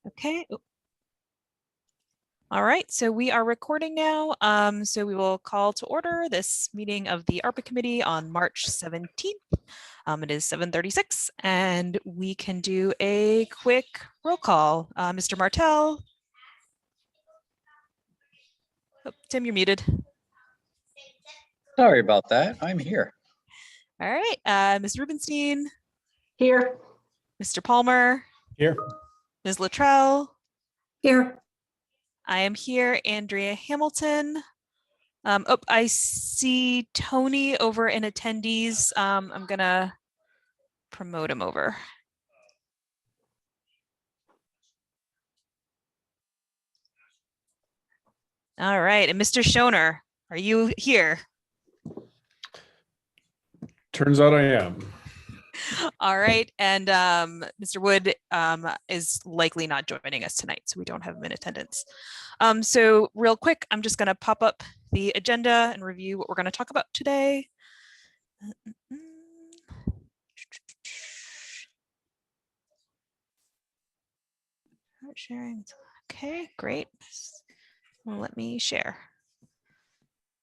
Okay. All right, so we are recording now. So we will call to order this meeting of the ARPA Committee on March 17th. It is 7:36 and we can do a quick roll call. Mr. Martell. Oh, Tim, you're muted. Sorry about that. I'm here. All right, Ms. Rubenstein. Here. Mr. Palmer. Here. Ms. Luttrell. Here. I am here, Andrea Hamilton. Oh, I see Tony over in attendees. I'm gonna promote him over. All right, and Mr. Schoner, are you here? Turns out I am. All right, and Mr. Wood is likely not joining us tonight, so we don't have him in attendance. So real quick, I'm just gonna pop up the agenda and review what we're gonna talk about today. Sharing. Okay, great. Well, let me share.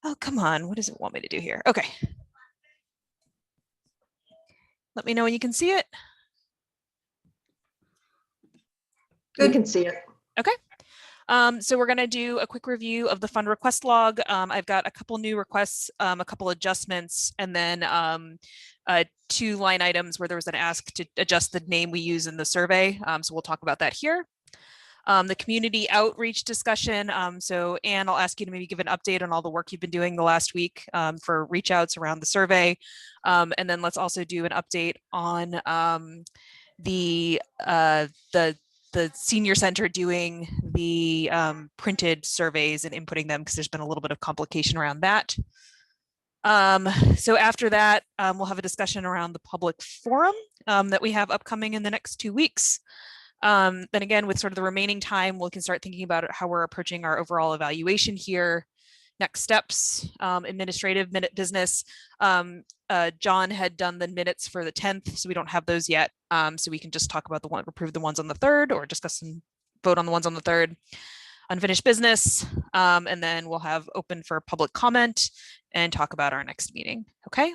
Oh, come on. What does it want me to do here? Okay. Let me know when you can see it. We can see it. Okay. So we're going to do a quick review of the fund request log. I've got a couple new requests, a couple adjustments, and then 2 line items where there was an ask to adjust the name we use in the survey. So we'll talk about that here. The community outreach discussion. So Anne, I'll ask you to maybe give an update on all the work you've been doing the last week for reach outs around the survey. And then let's also do an update on the senior center doing the printed surveys and inputting them, because there's been a little bit of complication around that. So after that, we'll have a discussion around the public forum that we have upcoming in the next 2 weeks. Then again, with sort of the remaining time, we can start thinking about how we're approaching our overall evaluation here. Next steps, administrative minute business. John had done the minutes for the 10th, so we don't have those yet. So we can just talk about approve the ones on the 3rd, or discuss and vote on the ones on the 3rd. Unfinished business, and then we'll have open for public comment and talk about our next meeting. Okay.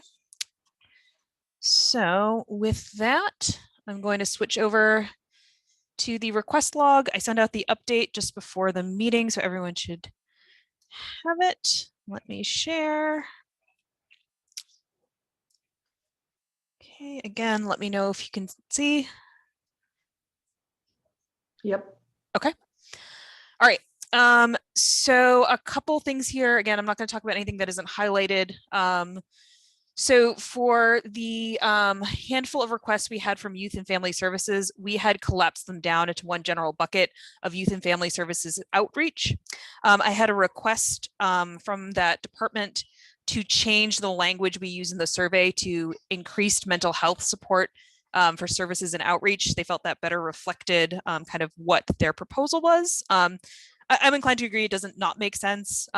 So with that, I'm going to switch over to the request log. I sent out the update just before the meeting, so everyone should have it. Let me share. Okay, again, let me know if you can see. Yep. Okay. All right. So a couple things here. Again, I'm not going to talk about anything that isn't highlighted. So for the handful of requests we had from Youth and Family Services, we had collapsed them down into one general bucket of Youth and Family Services outreach. I had a request from that department to change the language we use in the survey to increased mental health support for services and outreach. They felt that better reflected kind of what their proposal was. I'm inclined to agree it doesn't not make sense.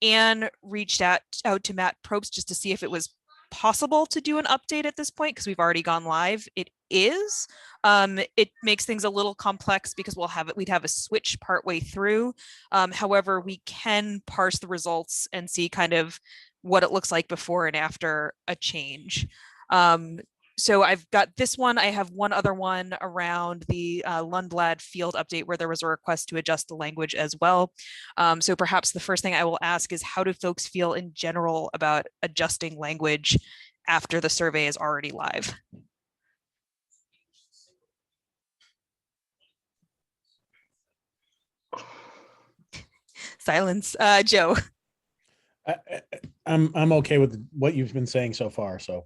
Anne reached out to Matt Probst just to see if it was possible to do an update at this point, because we've already gone live. It is. It makes things a little complex because we'd have a switch partway through. However, we can parse the results and see kind of what it looks like before and after a change. So I've got this one. I have one other one around the Lundblad field update where there was a request to adjust the language as well. So perhaps the first thing I will ask is, how do folks feel in general about adjusting language after the survey is already live? Silence. Joe. I'm okay with what you've been saying so far. So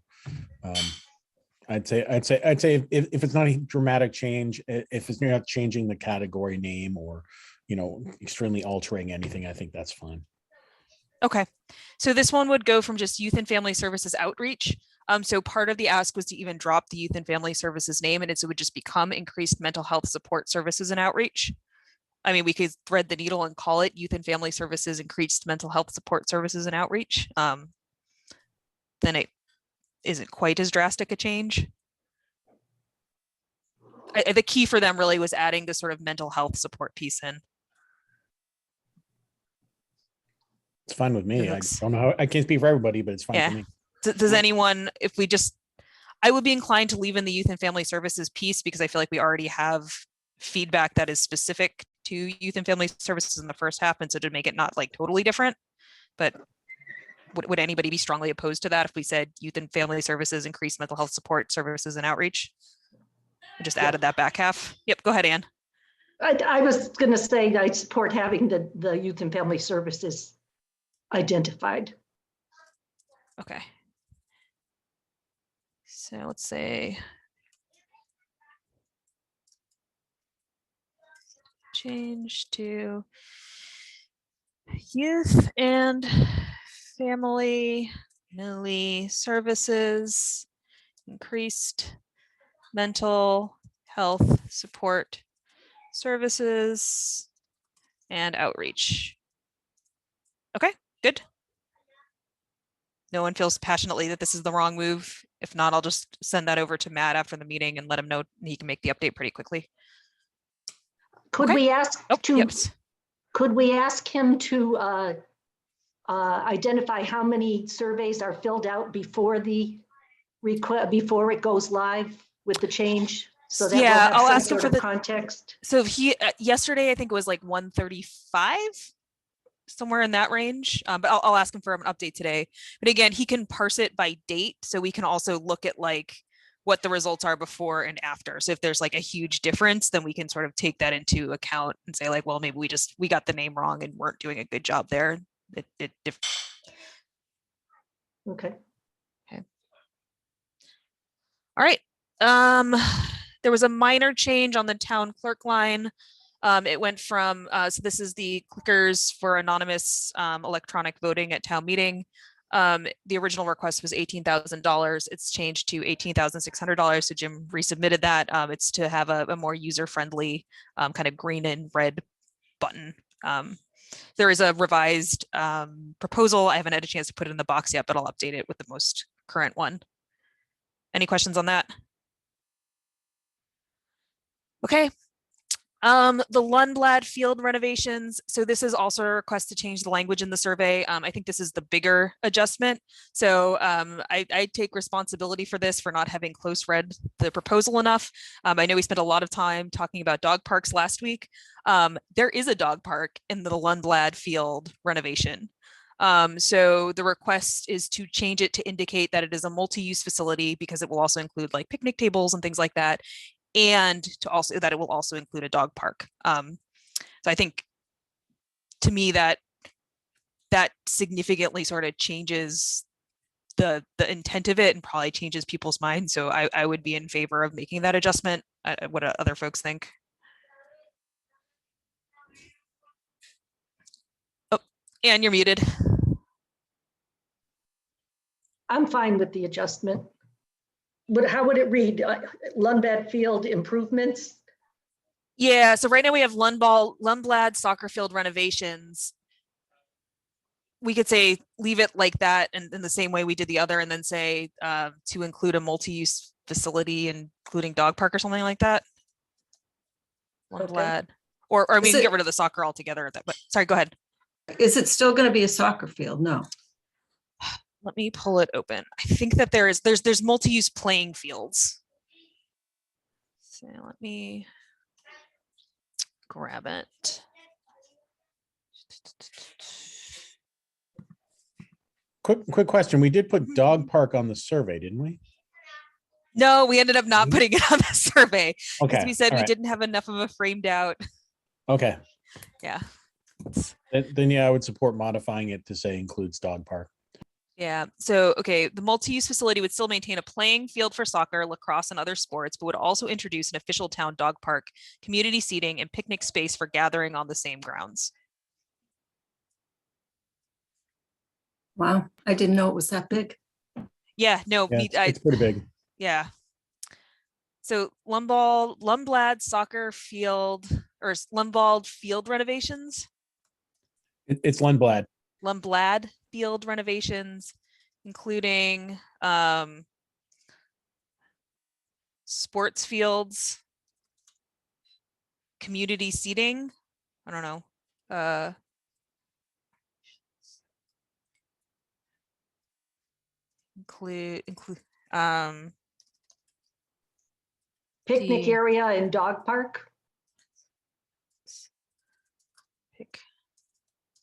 I'd say if it's not a dramatic change, if it's not changing the category name or, extremely altering anything, I think that's fine. Okay, so this one would go from just Youth and Family Services outreach. So part of the ask was to even drop the Youth and Family Services name, and it would just become Increased Mental Health Support Services and Outreach. I mean, we could thread the needle and call it Youth and Family Services Increased Mental Health Support Services and Outreach. Then it isn't quite as drastic a change. the key for them really was adding this sort of mental health support piece in. It's fine with me. I Looks- don't know how, I can't speak for everybody, but it's fine Yeah. for me. Does anyone, if we just, I would be inclined to leave in the youth and family services piece because I feel like we already have feedback that is specific to youth and family services in the first half. And so to make it not like totally different, but would anybody be strongly opposed to that if we said youth and family services, increased mental health support services and outreach? I just added that back half. Yep, go ahead, Ann. I was going to say I support having the youth and family services identified. Okay. So let's say change to youth and family services, increased mental health support services, and outreach. Okay, good. No one feels passionately that this is the wrong move. If not, I'll just send that over to Matt after the meeting and let him know he can make the update pretty quickly. Could Okay. we ask Oh, to? yes. Could we ask him to identify how many surveys are filled out before the request, before it goes live with the change? So that Yeah, we'll have I'll some ask him sort for of the context. So he yesterday I think it was like 135, somewhere in that range. But I'll ask him for an update today. But again, he can parse it by date, so we can also look at like what the results are before and after. So if there's like a huge difference, then we can sort of take that into account and say like, well, maybe we got the name wrong and weren't doing a good job there. Okay. All right. There was a minor change on the town clerk line. It went from, so this is the clickers for anonymous electronic voting at town meeting. The original request was $18,000. It's changed to $18,600. So Jim resubmitted that. It's to have a more user-friendly kind of green and red button. There is a revised proposal. I haven't had a chance to put it in the box yet, but I'll update it with the most current one. Any questions on that? Okay. The Lundblad field renovations. So this is also a request to change the language in the survey. I think this is the bigger adjustment. So I take responsibility for this for not having close read the proposal enough. I know we spent a lot of time talking about dog parks last week. There is a dog park in the Lundblad field renovation. So the request is to change it to indicate that it is a multi-use facility because it will also include like picnic tables and things like that. And to also that it will also include a dog park. So I think to me that significantly sort of changes the intent of it and probably changes people's minds. So I would be in favor of making that adjustment. What do other folks think? Oh, and you're muted. I'm fine with the adjustment. How would it read? Lundblad field improvements? Yeah, so right now we have Lundblad soccer field renovations. We could say leave it like that and in the same way we did the other, and then say to include a multi-use facility, including dog park or something like that. Lundblad. Or we can get rid of the soccer altogether. But sorry, go ahead. Is it still going to be a soccer field? No. Let me pull it open. I think that there's multi-use playing fields. So let me grab it. Quick question. We did put dog park on the survey, didn't we? No, we ended up not putting it on the survey because Okay. we said all we right. didn't have enough of a framed out. Okay. Yeah. Then yeah, I would support modifying it to say includes dog park. Yeah. So, okay, the multi-use facility would still maintain a playing field for soccer, lacrosse, and other sports, but would also introduce an official town dog park, community seating, and picnic space for gathering on the same grounds. Wow, I didn't know it was that big. Yeah, no, Yeah, it's pretty big. Yeah. So Lundblad soccer field or Lundblad field renovations. It's Lundblad. Lundblad field renovations, including sports fields community seating. I don't know. Include Picnic The- area and dog park.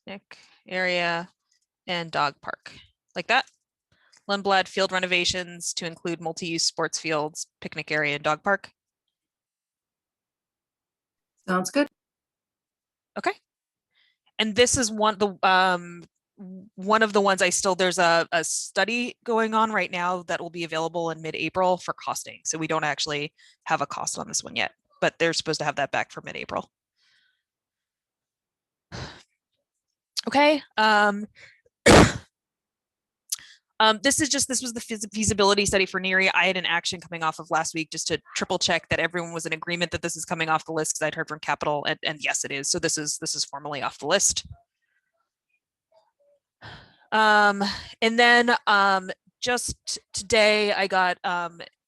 picnic area and dog park, like that. Lundblad field renovations to include multi-use sports fields, picnic area and dog park. Sounds good. Okay. And this is one of the ones there's a study going on right now that will be available in mid-April for costing. So we don't actually have a cost on this one yet, but they're supposed to have that back for mid-April. Okay. This was the feasibility study for NERI. I had an action coming off of last week just to triple check that everyone was in agreement that this is coming off the list, because I'd heard from Capital, and yes, it is. So this is formally off the list. And then just today I got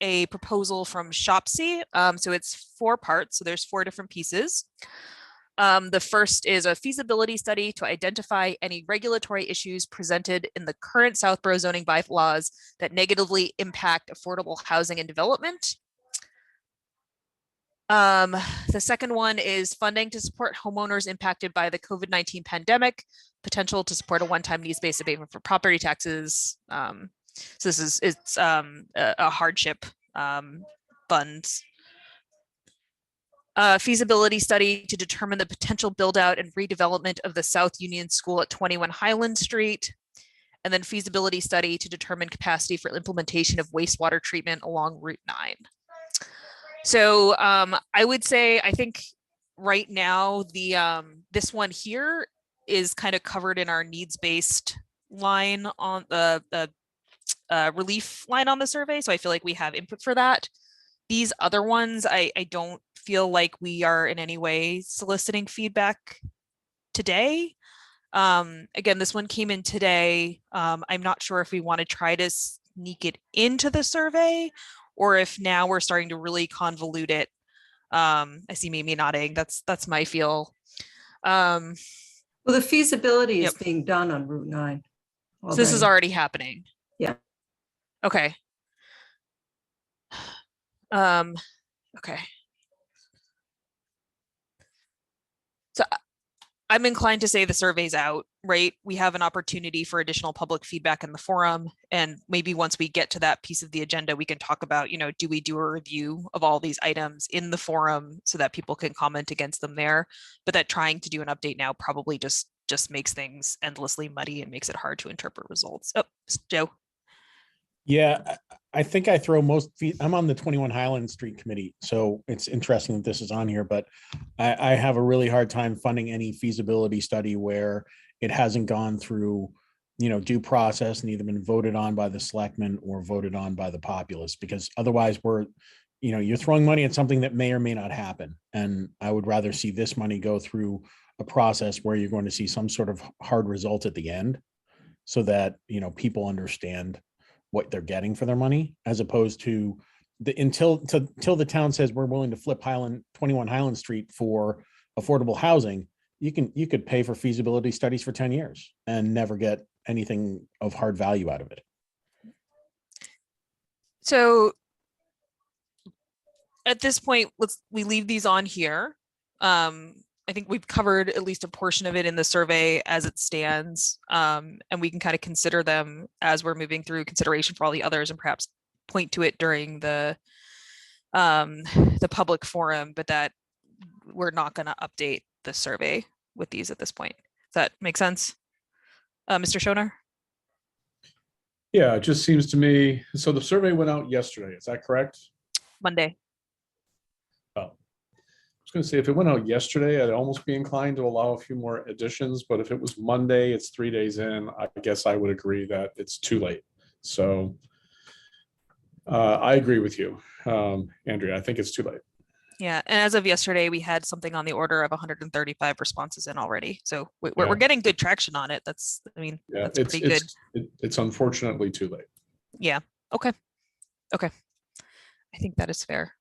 a proposal from Shopsy. So it's 4 parts. So there's 4 different pieces. The first is a feasibility study to identify any regulatory issues presented in the current Southborough zoning bylaws that negatively impact affordable housing and development. The second one is funding to support homeowners impacted by the COVID-19 pandemic, potential to support a one-time needs-based abatement for property taxes. So it's a hardship fund. Feasibility study to determine the potential build out and redevelopment of the South Union School at 21 Highland Street. And then feasibility study to determine capacity for implementation of wastewater treatment along Route 9. So I would say, I think right now, this one here is kind of covered in our needs-based line on the relief line on the survey. So I feel like we have input for that. These other ones, I don't feel like we are in any way soliciting feedback today. Again, this one came in today. I'm not sure if we want to try to sneak it into the survey, or if now we're starting to really convolute it. I see Mimi nodding. That's my feel. Well, the feasibility is Yep. being done on Route 9. So this is already happening. Yeah. Okay. Okay. So I'm inclined to say the survey's out, right? We have an opportunity for additional public feedback in the forum. And maybe once we get to that piece of the agenda, we can talk about, do we do a review of all these items in the forum so that people can comment against them there? But that trying to do an update now probably just makes things endlessly muddy and makes it hard to interpret results. Oh, Joe. Yeah, I think I throw I'm on the 21 Highland Street committee, so it's interesting that this is on here, but I have a really hard time funding any feasibility study where it hasn't gone through, due process and either been voted on by the selectmen or voted on by the populace, because otherwise you're throwing money at something that may or may not happen. And I would rather see this money go through a process where you're going to see some sort of hard result at the end, so that, people understand what they're getting for their money, as opposed to until the town says we're willing to flip 21 Highland Street for affordable housing. You could pay for feasibility studies for 10 years and never get anything of hard value out of it. So at this point, we leave these on here. I think we've covered at least a portion of it in the survey as it stands, and we can kind of consider them as we're moving through consideration for all the others, and perhaps point to it during the public forum, but that we're not going to update the survey with these at this point. Does that make sense? Mr. Schoner? Yeah, it just seems to me, so the survey went out yesterday, is that correct? Monday. Oh, I was going to say, if it went out yesterday, I'd almost be inclined to allow a few more additions, but if it was Monday, it's 3 days in, I guess I would agree that it's too late. So I agree with you, Andrea. I think it's too late. Yeah, and as of yesterday, we had something on the order of 135 responses in already. So we're Yeah. getting good traction on it. That's pretty good. It's unfortunately too late. Yeah. Okay. I think that is fair.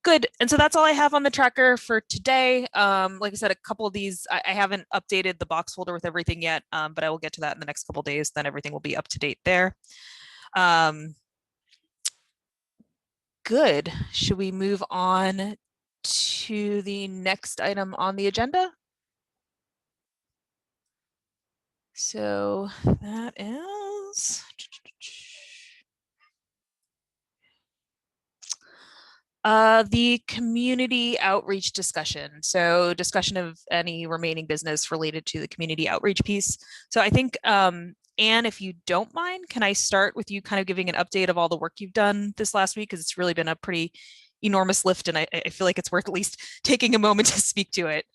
Good. And so that's all I have on the tracker for today. Like I said, a couple of these, I haven't updated the box folder with everything yet, but I will get to that in the next couple of days. Then everything will be up to date there. Good. Should we move on to the next item on the agenda? So that is the community outreach discussion. So discussion of any remaining business related to the community outreach piece. So I think, Anne, if you don't mind, can I start with you kind of giving an update of all the work you've done this last week? Because it's really been a pretty enormous lift, and I feel like it's worth at least taking a moment to speak to it.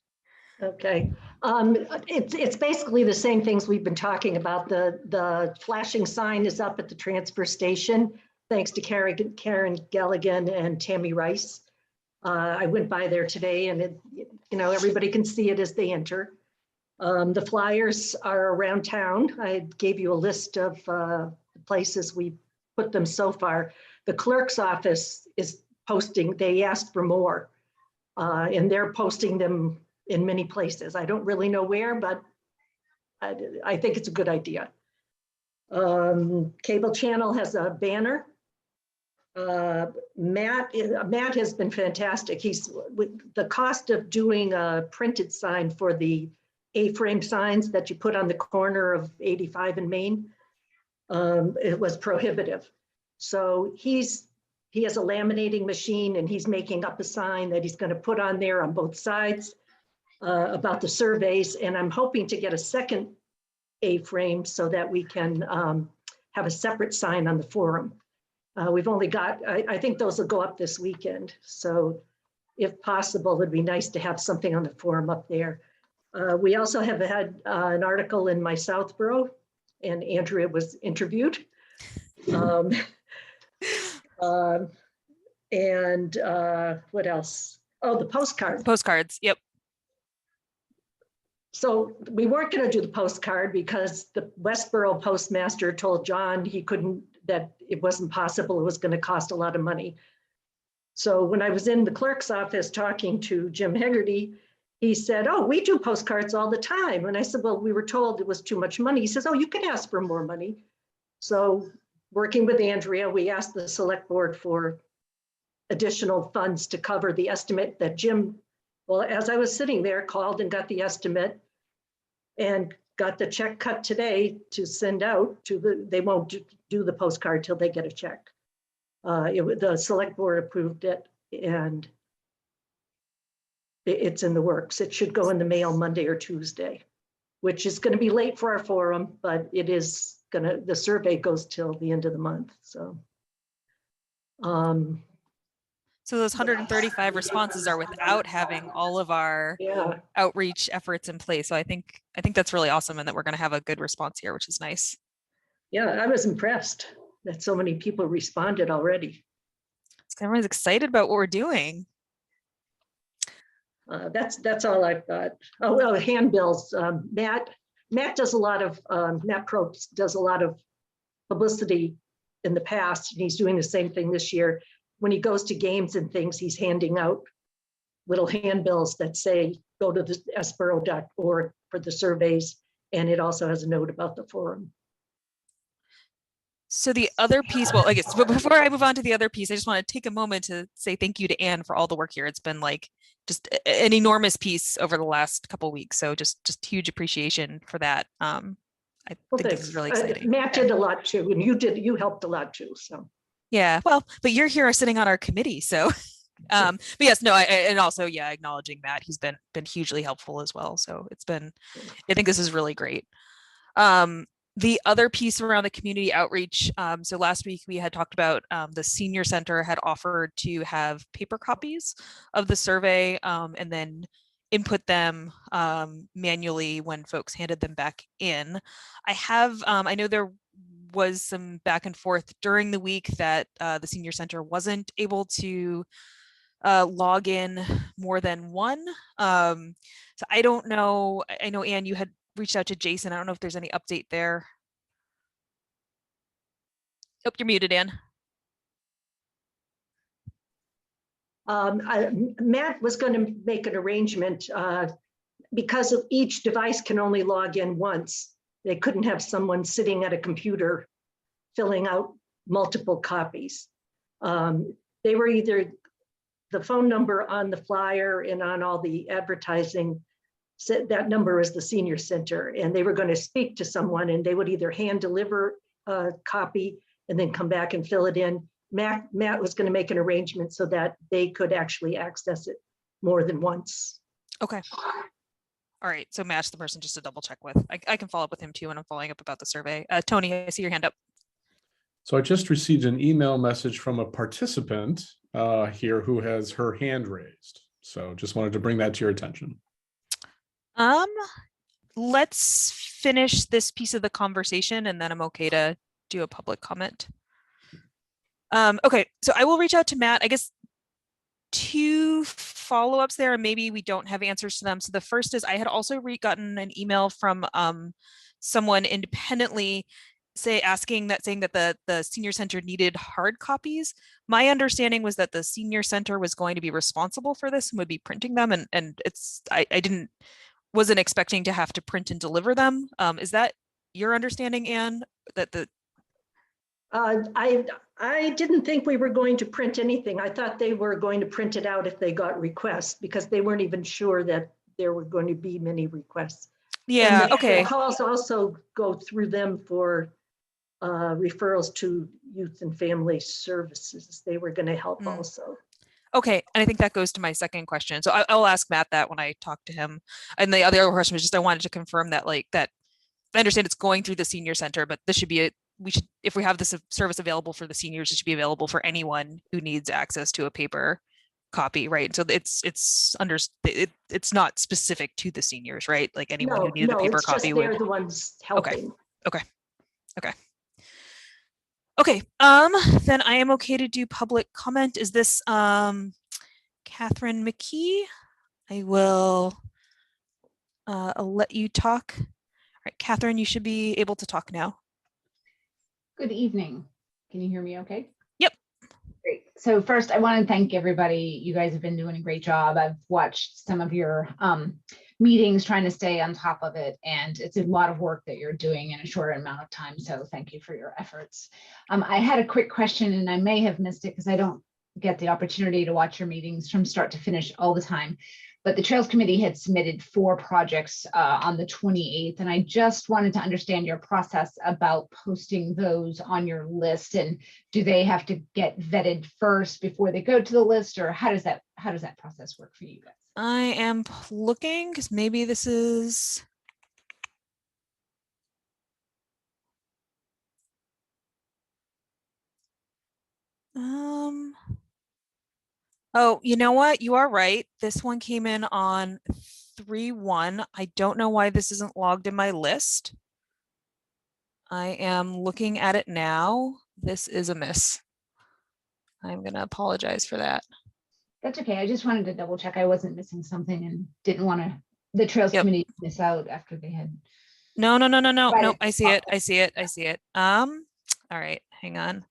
Okay. It's basically the same things we've been talking about. The flashing sign is up at the transfer station, thanks to Karen Galligan and Tammy Rice. I went by there today, and everybody can see it as they enter. The flyers are around town. I gave you a list of the places we put them so far. The clerk's office is posting. They asked for more, and they're posting them in many places. I don't really know where, but I think it's a good idea. Cable channel has a banner. Matt has been fantastic. He's with the cost of doing a printed sign for the A-frame signs that you put on the corner of 85 and Main. It was prohibitive. So he has a laminating machine, and he's making up a sign that he's going to put on there on both sides about the surveys. And I'm hoping to get a second A-frame so that we can have a separate sign on the forum. We've only got, I think those will go up this weekend. So if possible, it'd be nice to have something on the forum up there. We also have had an article in my Southborough, and Andrea was interviewed. And what else? Oh, the postcard. Postcards. Yep. So we weren't going to do the postcard because the Westboro postmaster told John he couldn't, that it wasn't possible. It was going to cost a lot of money. So when I was in the clerk's office talking to Jim Hegarty, he said, "Oh, we do postcards all the time." And I said, "Well, we were told it was too much money." He says, "Oh, you can ask for more money." So working with Andrea, we asked the select board for additional funds to cover the estimate that Jim, well, as I was sitting there, called and got the estimate and got the check cut today to send out to they won't do the postcard till they get a check. The select board approved it, and it's in the works. It should go in the mail Monday or Tuesday, which is going to be late for our forum, but it is the survey goes till the end of the month. So So those 135 responses are without having all of our outreach efforts in place. So I think that's really awesome, and that we're going to have a good response here, which is nice. Yeah, I was impressed that so many people responded already. Everyone's excited about what we're doing. That's all I've got. Oh, well, handbills. Matt does a lot of Matt Probst does a lot of publicity in the past, and he's doing the same thing this year. When he goes to games and things, he's handing out little handbills that say, go to the sboro.org for the surveys. And it also has a note about the forum. So the other piece, well, I guess, but before I move on to the other piece, I just want to take a moment to say thank you to Anne for all the work here. It's been like just an enormous piece over the last couple of weeks. So just huge appreciation for that. I think this is really exciting. Matt did a lot too, and you helped a lot too. So. Yeah, well, but you're here sitting on our committee, so but yes, no, and also, yeah, acknowledging Matt, he's been hugely helpful as well. So it's been, I think this is really great. The other piece around the community outreach, so last week we had talked about the senior center had offered to have paper copies of the survey and then input them manually when folks handed them back in. I know there was some back and forth during the week that the senior center wasn't able to log in more than one. So I don't know. I know, Anne, you had reached out to Jason. I don't know if there's any update there. Oh, you're muted, Anne. Matt was going to make an arrangement because of each device can only log in once. They couldn't have someone sitting at a computer filling out multiple copies. They were either the phone number on the flyer and on all the advertising said that number is the senior center, and they were going to speak to someone and they would either hand deliver a copy and then come back and fill it in. Matt was going to make an arrangement so that they could actually access it more than once. Okay. All right. So Matt's the person just to double check with. I can follow up with him too when I'm following up about the survey. Tony, I see your hand up. So I just received an email message from a participant here who has her hand raised. So just wanted to bring that to your attention. Let's finish this piece of the conversation and then I'm okay to do a public comment. Okay, so I will reach out to Matt. I guess 2 follow-ups there, and maybe we don't have answers to them. So the first is I had also gotten an email from someone independently saying that the senior center needed hard copies. My understanding was that the senior center was going to be responsible for this and would be printing them, and I wasn't expecting to have to print and deliver them. Is that your understanding, Anne? That the I didn't think we were going to print anything. I thought they were going to print it out if they got requests, because they weren't even sure that there were going to be many requests. yeah, And the okay. calls also go through them for referrals to youth and family services. They were going to help also. Okay, and I think that goes to my second question. So I'll ask Matt that when I talk to him. And the other question was just I wanted to confirm that that I understand it's going through the senior center, but this should be if we have this service available for the seniors, it should be available for anyone who needs access to a paper copy, right? So it's not specific to the seniors, right? Like anyone who needed a paper it's copy just would. they're the ones helping. Okay, then I am okay to do public comment. Is this Catherine McKee? I'll let you talk. All right, Catherine, you should be able to talk now. Good evening. Can you hear me okay? Yep. Great. So first, I want to thank everybody. You guys have been doing a great job. I've watched some of your meetings, trying to stay on top of it, and it's a lot of work that you're doing in a short amount of time. So thank you for your efforts. I had a quick question, and I may have missed it because I don't get the opportunity to watch your meetings from start to finish all the time. But the Trails Committee had submitted 4 projects on the 28th, and I just wanted to understand your process about posting those on your list. And do they have to get vetted first before they go to the list, or how does that process work for you guys? I am looking because maybe this is. Oh, you know what? You are right. This one came in on 3/1. I don't know why this isn't logged in my list. I am looking at it now. This is a miss. I'm going to apologize for that. That's okay. I just wanted to double check I wasn't missing something and didn't want the Trails Committee to miss out after they had. No. I see it. All right, hang on.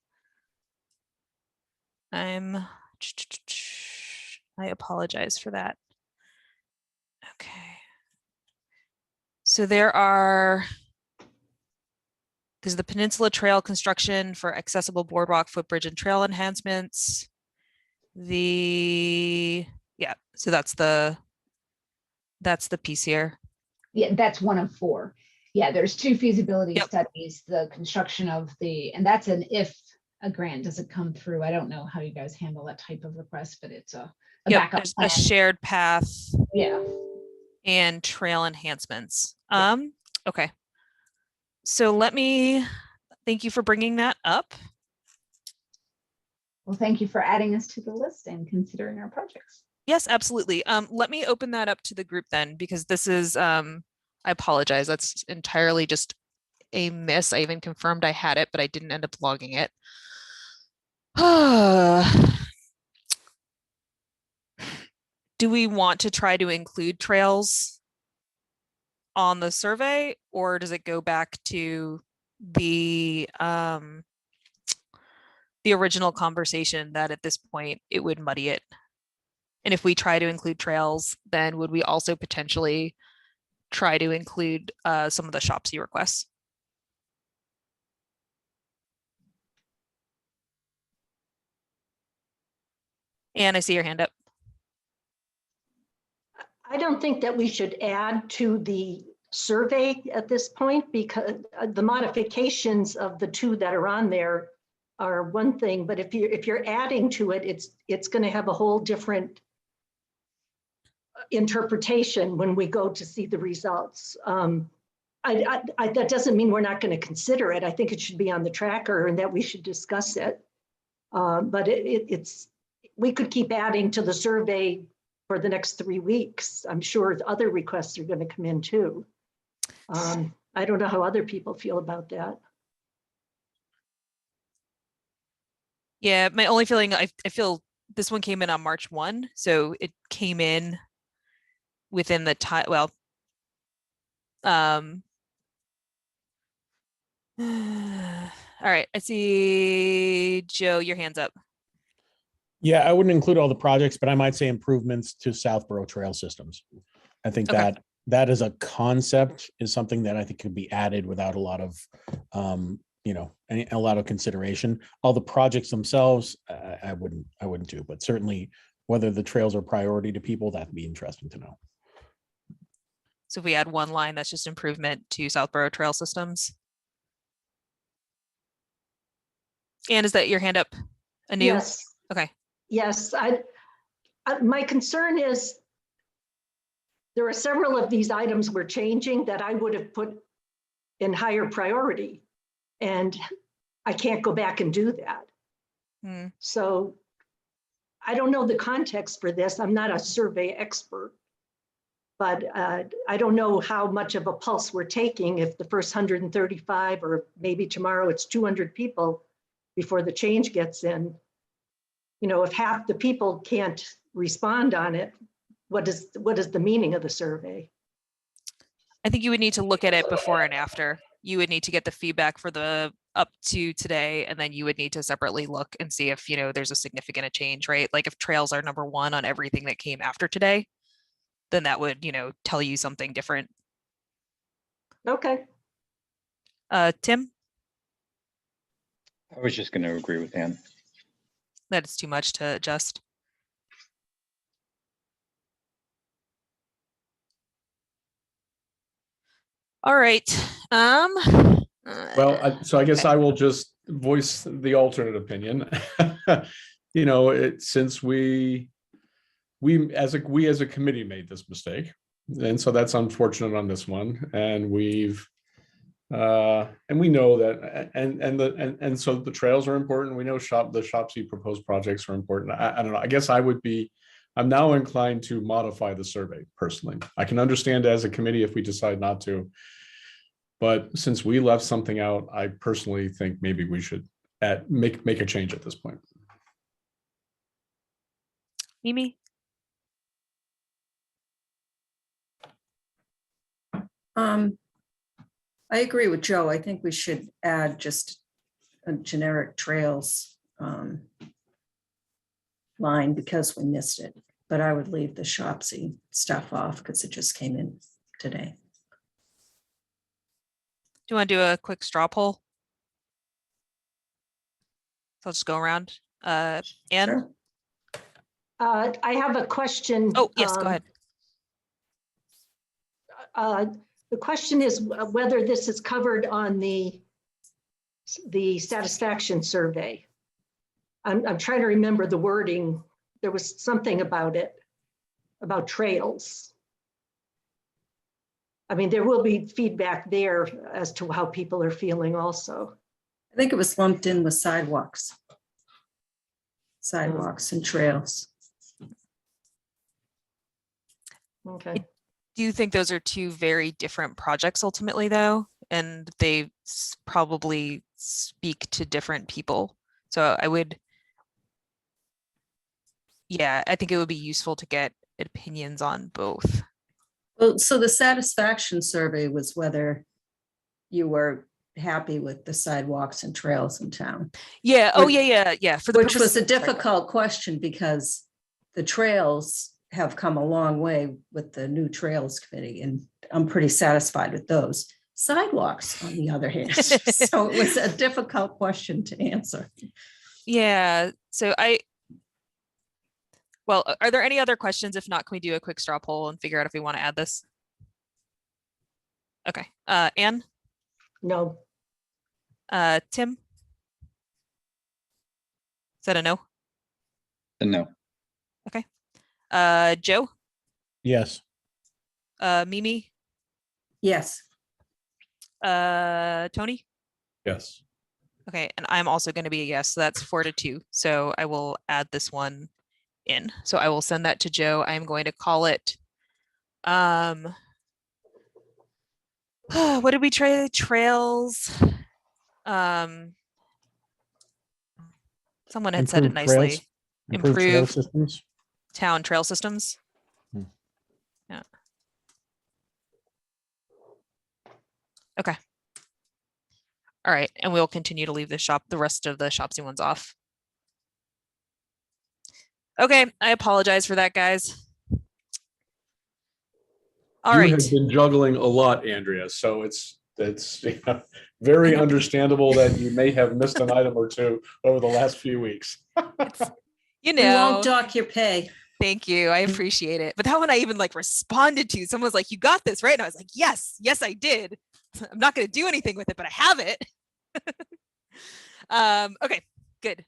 I apologize for that. Okay. So there's the Peninsula Trail construction for accessible boardwalk, footbridge, and trail enhancements. So that's the piece here. Yeah, that's one of 4. Yeah, there's 2 feasibility studies, the construction of and that's an if a grant doesn't come through. I don't know how you guys handle that type of request, but it's a backup there's plan. a shared path. Yeah. And trail enhancements. Okay. So thank you for bringing that up. Well, thank you for adding us to the list and considering our projects. Yes, absolutely. Let me open that up to the group then, because this is, I apologize. That's entirely just a miss. I even confirmed I had it, but I didn't end up logging it. Do we want to try to include trails on the survey, or does it go back to the original conversation that at this point it would muddy it? And if we try to include trails, then would we also potentially try to include some of the Shopsy requests? And I see your hand up. I don't think that we should add to the survey at this point, because the modifications of the two that are on there are one thing, but if you're adding to it, it's going to have a whole different interpretation when we go to see the results. That doesn't mean we're not going to consider it. I think it should be on the tracker and that we should discuss it. But we could keep adding to the survey for the next 3 weeks. I'm sure other requests are going to come in too. I don't know how other people feel about that. Yeah, my only feeling, I feel this one came in on March 1, so it came in within the time, well, all right, I see Joe, your hand's up. Yeah, I wouldn't include all the projects, but I might say improvements to Southborough trail systems. I think Okay. that is a concept, is something that I think could be added without a lot of, a lot of consideration. All the projects themselves, I wouldn't do, but certainly whether the trails are priority to people, that'd be interesting to know. So if we add one line, that's just improvement to Southborough trail systems. And is that your hand up anew? Yes. Okay. Yes, my concern is there are several of these items we're changing that I would have put in higher priority, and I can't go back and do that. So I don't know the context for this. I'm not a survey expert, but I don't know how much of a pulse we're taking if the first 135, or maybe tomorrow it's 200 people before the change gets in. If half the people can't respond on it, what is the meaning of the survey? I think you would need to look at it before and after. You would need to get the feedback for the up to today, and then you would need to separately look and see if, there's a significant change, right? Like if trails are number one on everything that came after today, then that would, tell you something different. Okay. Tim, I was just going to agree with Ann. that is too much to adjust. All right. Well, so I guess I will just voice the alternate opinion. Since we as a committee made this mistake, and so that's unfortunate on this one. And we know that, and so the trails are important. We know the Shopsy proposed projects are important. I don't know. I guess I'm now inclined to modify the survey personally. I can understand as a committee if we decide not to, but since we left something out, I personally think maybe we should make a change at this point. Mimi? I agree with Joe. I think we should add just a generic trails line because we missed it. But I would leave the Shopsy stuff off because it just came in today. Do you want to do a quick straw poll? So I'll just go around. Anne? Sure. I have a question. Oh, yes, go ahead. The question is whether this is covered on the satisfaction survey. I'm trying to remember the wording. There was something about it, about trails. I mean, there will be feedback there as to how people are feeling also. I think it was lumped in with sidewalks and trails. Okay. Do you think those are two very different projects ultimately, though? And they probably speak to different people. So I think it would be useful to get opinions on both. Well, so the satisfaction survey was whether you were happy with the sidewalks and trails in town. Yeah. Oh, Which- yeah. For the Which was purpose- a difficult question because the trails have come a long way with the new Trails Committee, and I'm pretty satisfied with those. Sidewalks, on the other hand. So it was a difficult question to answer. Yeah, so well, are there any other questions? If not, can we do a quick straw poll and figure out if we want to add this? Okay, Anne, No, Tim? Is that a no? No. Joe? Yes. Mimi? Yes. Tony? Yes. Okay, and I'm also going to be a yes, so that's 4-2. So I will add this one in. So I will send that to Joe. I'm going to call it, what did we try? Trails. Someone had said it Improved trails. nicely. Improved trail Improved systems. town trail systems. Hmm. Yeah. Okay. All right, and we'll continue to leave the rest of the Shopsy ones off. Okay, I apologize for that, guys. All You right. have been juggling a lot, Andrea, so it's very understandable that you may have missed an item or two over the last few weeks. You We won't know, dock your pay. thank you. I appreciate it. But that one I even like responded to. Someone was like, "You got this, right?" And I was like, "Yes, yes, I did." I'm not going to do anything with it, but I have it. Okay, good.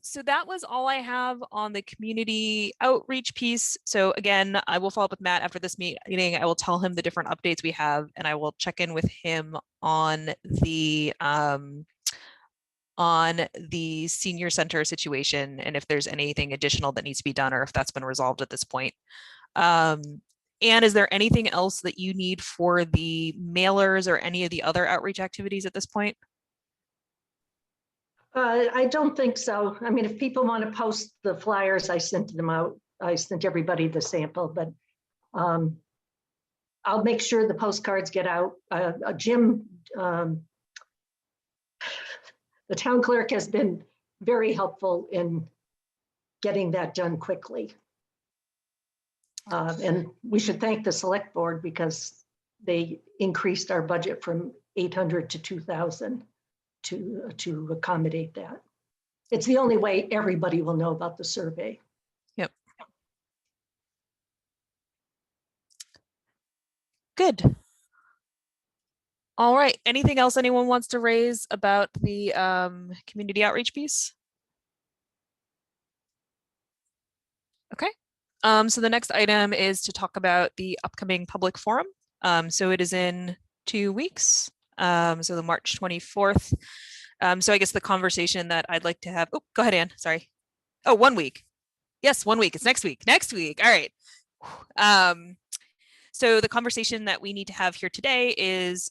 So that was all I have on the community outreach piece. So again, I will follow up with Matt after this meeting. I will tell him the different updates we have, and I will check in with him on the senior center situation and if there's anything additional that needs to be done or if that's been resolved at this point. And is there anything else that you need for the mailers or any of the other outreach activities at this point? I don't think so. I mean, if people want to post the flyers, I sent them out. I sent everybody the sample, but I'll make sure the postcards get out. Jim, the town clerk has been very helpful in getting that done quickly. And we should thank the select board because they increased our budget from 800 to 2,000 to accommodate that. It's the only way everybody will know about the survey. Yep. Good. All right. Anything else anyone wants to raise about the community outreach piece? Okay. So the next item is to talk about the upcoming public forum. So it is in 2 weeks. So the March 24th. So I guess the conversation that I'd like to have, oh, go ahead, Ann, sorry. Oh, 1 week. Yes, 1 week, it's next week, all right. So the conversation that we need to have here today is,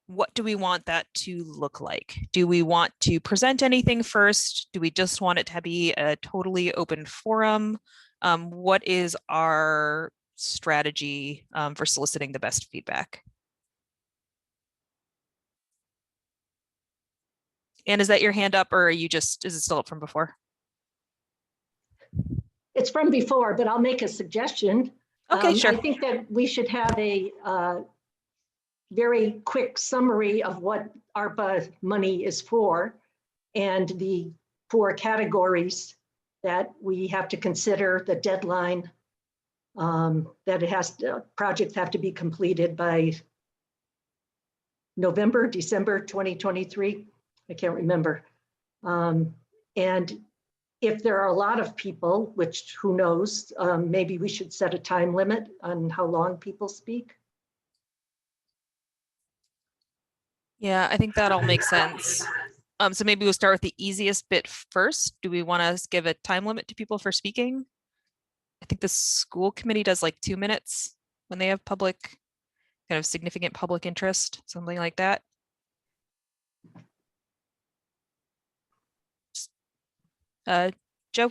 what do we want that to look like? Do we want to present anything first? Do we just want it to be a totally open forum? What is our strategy for soliciting the best feedback? And is that your hand up or are you just, is it still up from before? It's from before, but I'll make a suggestion. Okay, sure. I think that we should have a very quick summary of what ARPA money is for and the 4 categories that we have to consider, the deadline, that projects have to be completed by November, December 2023. I can't remember. And if there are a lot of people, which who knows, maybe we should set a time limit on how long people speak. Yeah, I think that all makes sense. So maybe we'll start with the easiest bit first. Do we want to give a time limit to people for speaking? I think the school committee does like 2 minutes when they have public, kind of significant public interest, something like that. Joe?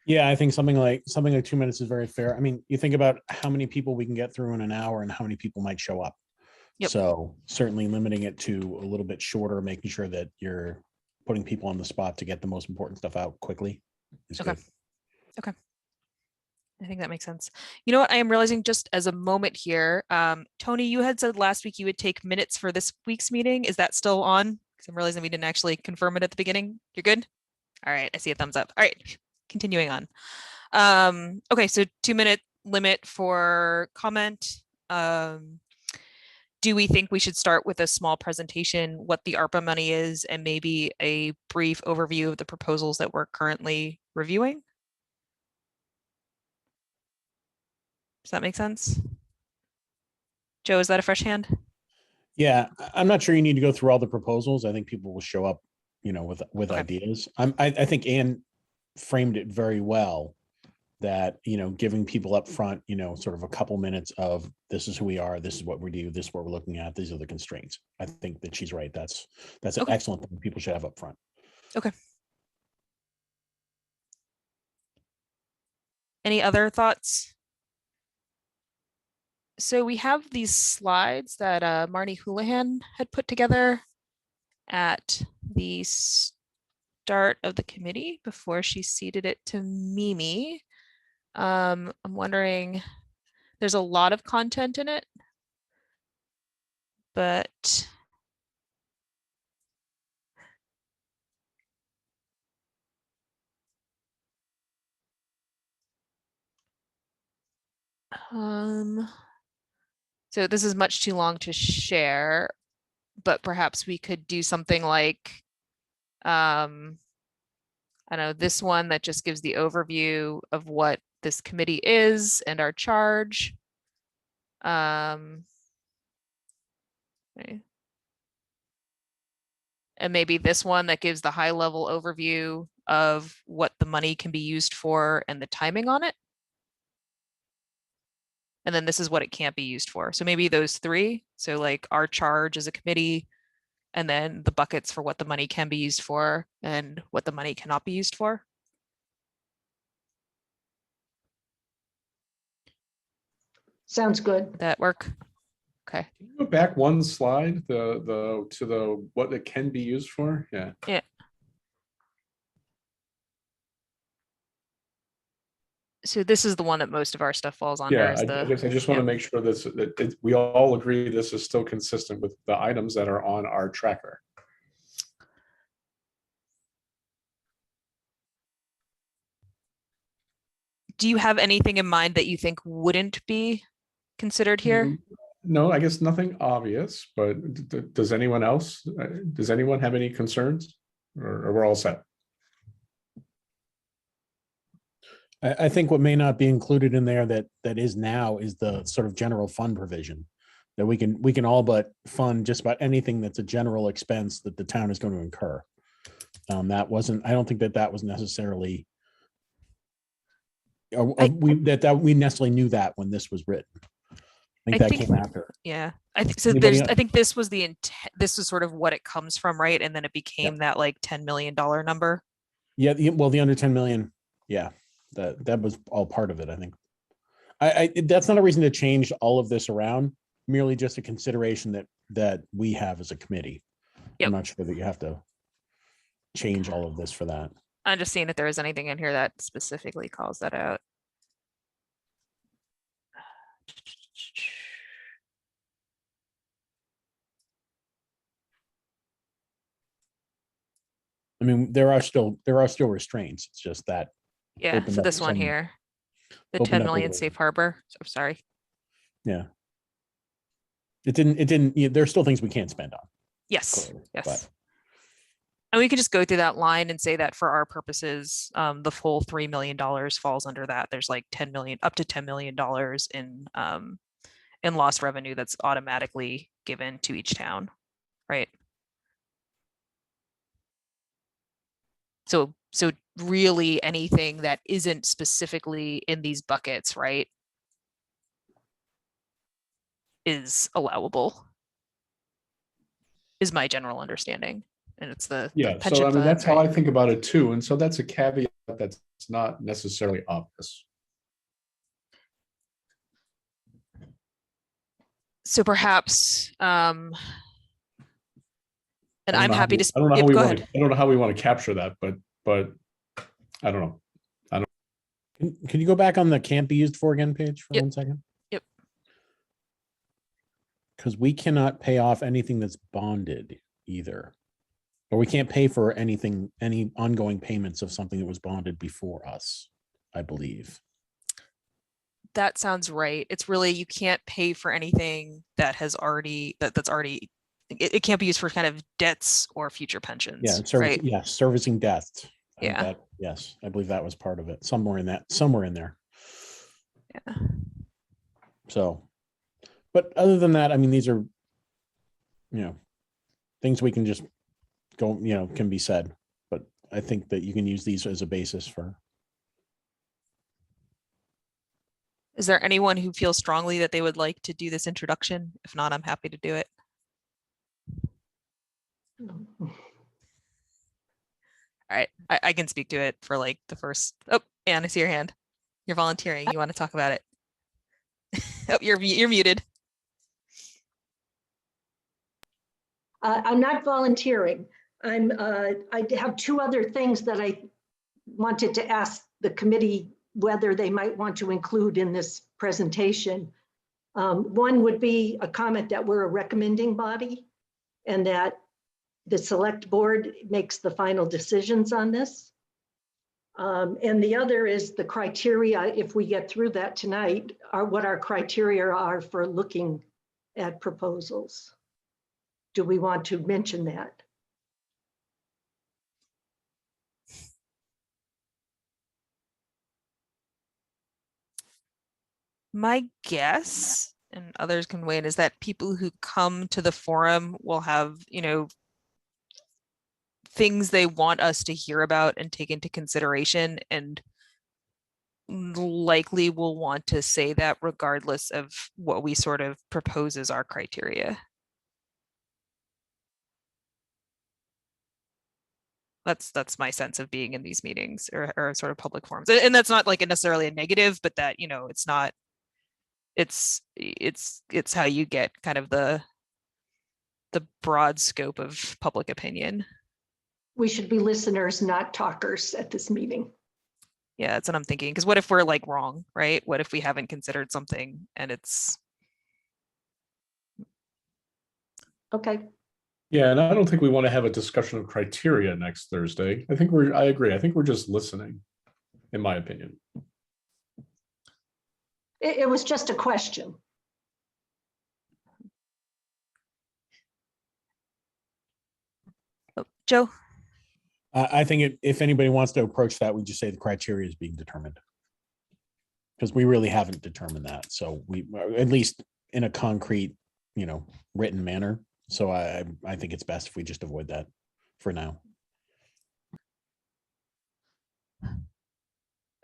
Yeah, I think something like 2 minutes is very fair. I mean, you think about how many people we can get through in an hour and how many people might show up. Yep. So certainly limiting it to a little bit shorter, making sure that you're putting people on the spot to get the most important stuff out quickly is Okay. good. I think that makes sense. You know what? I am realizing just as a moment here, Tony, you had said last week you would take minutes for this week's meeting. Is that still on? Because I'm realizing we didn't actually confirm it at the beginning. You're good? All right, I see a thumbs up. All right, continuing on. Okay, so 2-minute limit for comment. Do we think we should start with a small presentation, what the ARPA money is, and maybe a brief overview of the proposals that we're currently reviewing? Does that make sense? Joe, is that a fresh hand? Yeah, I'm not sure you need to go through all the proposals. I think people will show up, with Okay. ideas. I think Anne framed it very well, that, giving people up front, sort of a couple minutes of, this is who we are, this is what we do, this is what we're looking at, these are the constraints. I think that she's right. That's an Okay. excellent thing people should have up front. Okay. Any other thoughts? So we have these slides that Marnie Houlihan had put together at the start of the committee before she ceded it to Mimi. I'm wondering, there's a lot of content in it, but so this is much too long to share, but perhaps we could do something like, I don't know, this one that just gives the overview of what this committee is and our charge. Okay. And maybe this one that gives the high level overview of what the money can be used for and the timing on it. And then this is what it can't be used for. So maybe those three. So like our charge as a committee, and then the buckets for what the money can be used for and what the money cannot be used for. Sounds good. Would that work? Okay. Can you go back one slide, the what it can be used for? Yeah. Yeah. So this is the one that most of our stuff falls under. Yeah, Is I the guess I just want to yeah. make sure that we all agree this is still consistent with the items that are on our tracker. Do you have anything in mind that you think wouldn't be considered here? No, I guess nothing obvious, but does anyone else, does anyone have any concerns, or we're all set? I think what may not be included in there that is now is the sort of general fund provision, that we can all but fund just about anything that's a general expense that the town is going to incur. That wasn't, I don't think that was necessarily, we necessarily knew that when this was written. I think that came after. Yeah, I think so. Anybody I think this was the intent. This was sort of what it comes from, right? And then it became that like $10 million number. Yeah, well, the under 10 million. Yeah, that was all part of it. I think. That's not a reason to change all of this around. Merely just a consideration that we have as a committee. Yep. I'm not sure that you have to change all of this for that. I'm just seeing if there is anything in here that specifically calls that out. I mean, there are still restraints. It's just that. Yeah, so this one here, the 10 million safe harbor. So sorry. Yeah. It didn't, there's still things we can't spend on. Yes, clearly, yes. but- And we could just go through that line and say that for our purposes, the full $3 million falls under that. There's like 10 million, up to $10 million in lost revenue that's automatically given to each town, right? So really anything that isn't specifically in these buckets, right, is allowable, is my general understanding. And it's the pension so I mean, fund, that's how right? I think about it too. And so that's a caveat that's not necessarily obvious. So perhaps, and I I'm happy to, I don't know how yep, we go want ahead. to, I don't know how we want to capture that, but I don't know. Can you go back on the can't be used for again page for Yep. 1 second? Yep. Because we cannot pay off anything that's bonded either. Or we can't pay for anything, any ongoing payments of something that was bonded before us, I believe. That sounds right. It's really, you can't pay for anything that has already, that's already, it can't be used for kind of debts or future pensions. Yeah, service, right? yeah, servicing debts. I think Yeah. that, yes, I believe that was part of it, somewhere in there. Yeah. So, but other than that, I mean, these are, things we can just go, can be said. But I think that you can use these as a basis for. Is there anyone who feels strongly that they would like to do this introduction? If not, I'm happy to do it. All right, I can speak to it for like the first. Oh, Anne, I see your hand. You're volunteering. You want to talk about it? Oh, you're muted. I'm not volunteering. I have two other things that I wanted to ask the committee whether they might want to include in this presentation. One would be a comment that we're a recommending body and that the select board makes the final decisions on this. And the other is the criteria, if we get through that tonight, are what our criteria are for looking at proposals. Do we want to mention that? My guess, and others can weigh in, is that people who come to the forum will have, things they want us to hear about and take into consideration, and likely will want to say that regardless of what we sort of propose as our criteria. That's my sense of being in these meetings or sort of public forums. And that's not like necessarily a negative, but that, it's not, it's how you get kind of the broad scope of public opinion. We should be listeners, not talkers at this meeting. Yeah, that's what I'm thinking. Because what if we're like wrong, right? What if we haven't considered something and it's Okay. Yeah, and I don't think we want to have a discussion of criteria next Thursday. I agree. I think we're just listening, in my opinion. It was just a question. Joe? I think if anybody wants to approach that, we just say the criteria is being determined. Because we really haven't determined that. So we, at least in a concrete, written manner. So I think it's best if we just avoid that for now.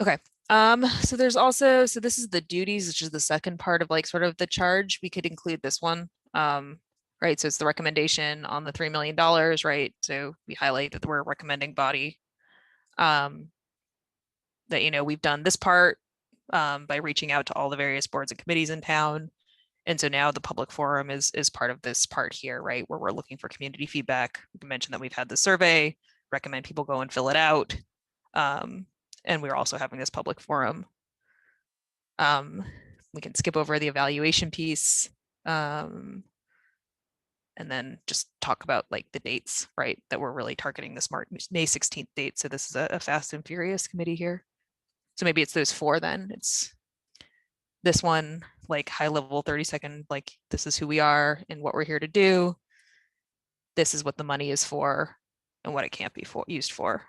Okay. So there's also, so this is the duties, which is the second part of like sort of the charge. We could include this one. Right. So it's the recommendation on the $3 million, right? So we highlight that we're a recommending body. That, we've done this part by reaching out to all the various boards and committees in town. And so now the public forum is part of this part here, right? Where we're looking for community feedback. We mentioned that we've had the survey, recommend people go and fill it out. And we're also having this public forum. We can skip over the evaluation piece. And then just talk about like the dates, right? That we're really targeting this May 16th date. So this is a fast and furious committee here. So maybe it's those four then. It's this one, like high level 30-second, like this is who we are and what we're here to do. This is what the money is for and what it can't be used for.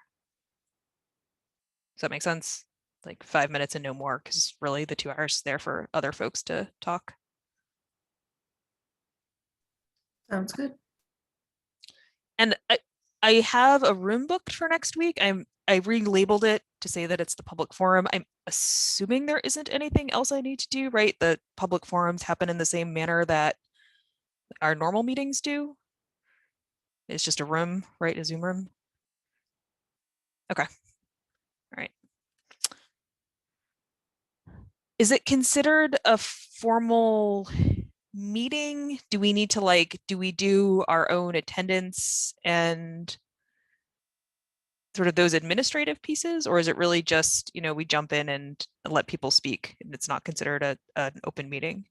Does that make sense? Like 5 minutes and no more, because really the 2 hours is there for other folks to talk. Sounds good. And I have a room booked for next week. I relabeled it to say that it's the public forum. I'm assuming there isn't anything else I need to do, right? The public forums happen in the same manner that our normal meetings do. It's just a room, right? A Zoom room. Okay. All right. Is it considered a formal meeting? Do we need to do we do our own attendance and sort of those administrative pieces, or is it really just, you know, we jump in and let people speak and it's not considered an open meeting?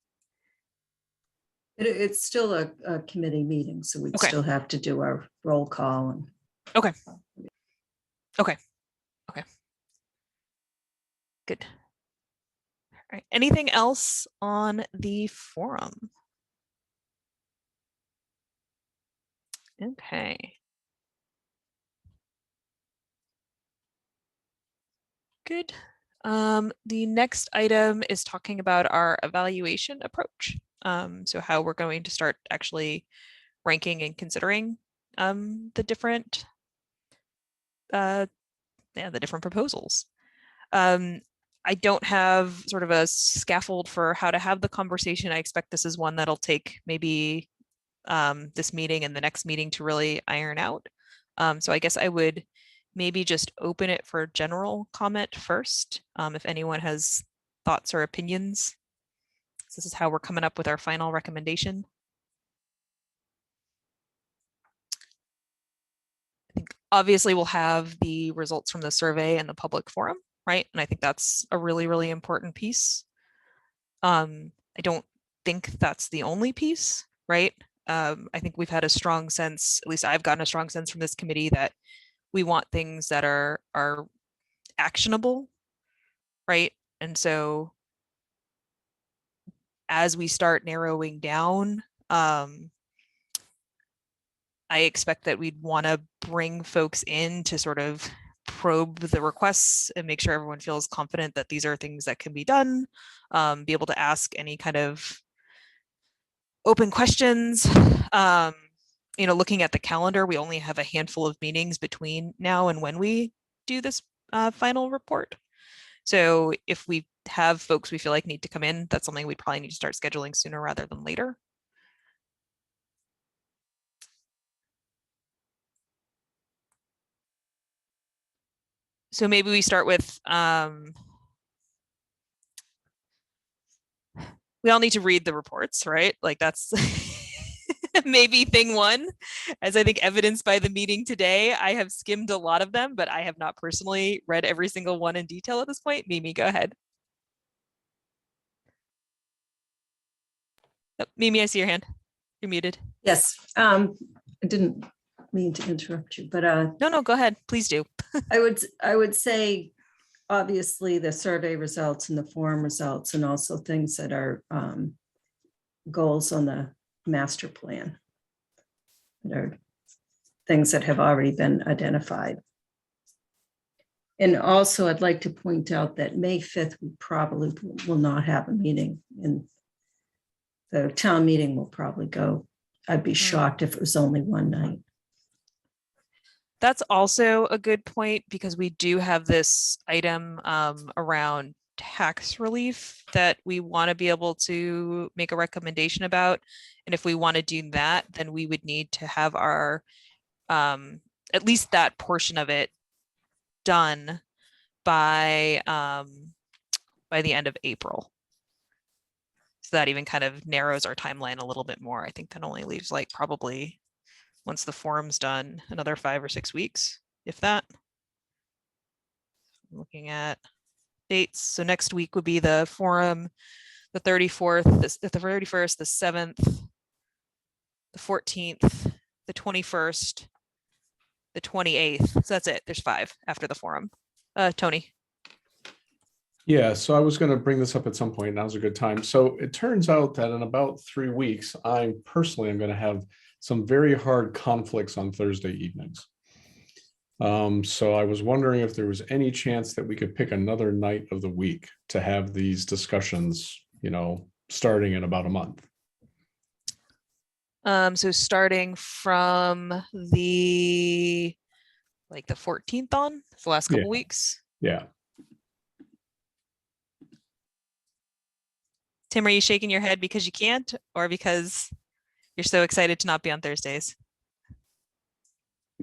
It's still a committee meeting, so we'd Okay. still have to do our roll call and. Okay. Okay. Okay. Good. All right. Anything else on the forum? Okay. Good. The next item is talking about our evaluation approach. So how we're going to start actually ranking and considering the different proposals. I don't have sort of a scaffold for how to have the conversation. I expect this is one that'll take maybe this meeting and the next meeting to really iron out. So I guess I would maybe just open it for general comment first, if anyone has thoughts or opinions. This is how we're coming up with our final recommendation. I think obviously we'll have the results from the survey and the public forum, right? And I think that's a really, really important piece. I don't think that's the only piece, right? I think we've had a strong sense, at least I've gotten a strong sense from this committee, that we want things that are actionable, right? And so as we start narrowing down, I expect that we'd want to bring folks in to sort of probe the requests and make sure everyone feels confident that these are things that can be done, be able to ask any kind of open questions. You know, looking at the calendar, we only have a handful of meetings between now and when we do this final report. So if we have folks we feel like need to come in, that's something we'd probably need to start scheduling sooner rather than later. So maybe we start with, we all need to read the reports, right? Like that's maybe thing one, as I think evidenced by the meeting today. I have skimmed a lot of them, but I have not personally read every single one in detail at this point. Mimi, go ahead. Oh, Mimi, I see your hand. You're muted. Yes, I didn't mean to interrupt you, but No, go ahead. Please do. I would say, obviously, the survey results and the forum results, and also things that are goals on the master plan. That are things that have already been identified. And also, I'd like to point out that May 5th, we probably will not have a meeting, and the town meeting will probably go. I'd be shocked if it was only one night. That's also a good point, because we do have this item around tax relief that we want to be able to make a recommendation about. And if we want to do that, then we would need to have our, at least that portion of it done by the end of April. So that even kind of narrows our timeline a little bit more. I think that only leaves like probably, once the forum's done, another 5 or 6 weeks, if that. I'm looking at dates. So next week would be the forum, the 34th, the 31st, the 7th, the 14th, the 21st, the 28th. So that's it. There's 5 after the forum. Tony. Yeah, so I was going to bring this up at some point. Now's a good time. So it turns out that in about 3 weeks, I personally am going to have some very hard conflicts on Thursday evenings. So I was wondering if there was any chance that we could pick another night of the week to have these discussions, you know, starting in about a month. So starting from the 14th on, the last couple weeks. Yeah. Tim, are you shaking your head because you can't, or because you're so excited to not be on Thursdays?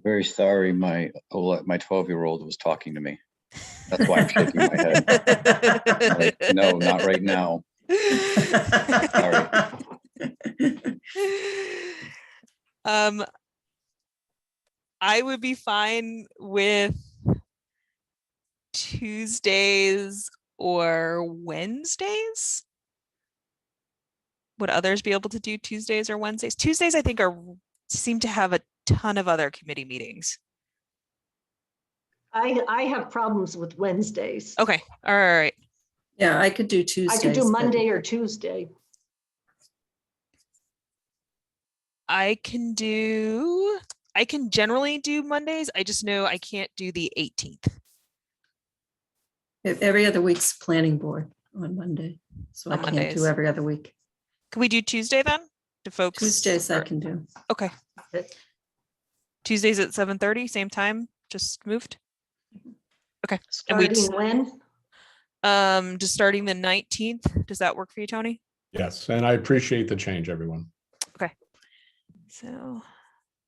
Very sorry, my 12-year-old was talking to me. That's why I'm shaking my head. Like, no, not right now. Sorry. I would be fine with Tuesdays or Wednesdays? Would others be able to do Tuesdays or Wednesdays? Tuesdays, I think, seem to have a ton of other committee meetings. I have problems with Wednesdays. Okay, all right. Yeah, I could do I Tuesdays. could do but- Monday or Tuesday. I can generally do Mondays. I just know I can't do the 18th. Every other week's planning board on Monday, so I On can't Mondays. do every other week. Can we do Tuesday then? Do folks? Tuesdays I or- can do. Okay. Tuesdays at 7:30, same time, just moved. Okay. And we Starting when? just starting the 19th. Does that work for you, Tony? Yes, and I appreciate the change, everyone. So,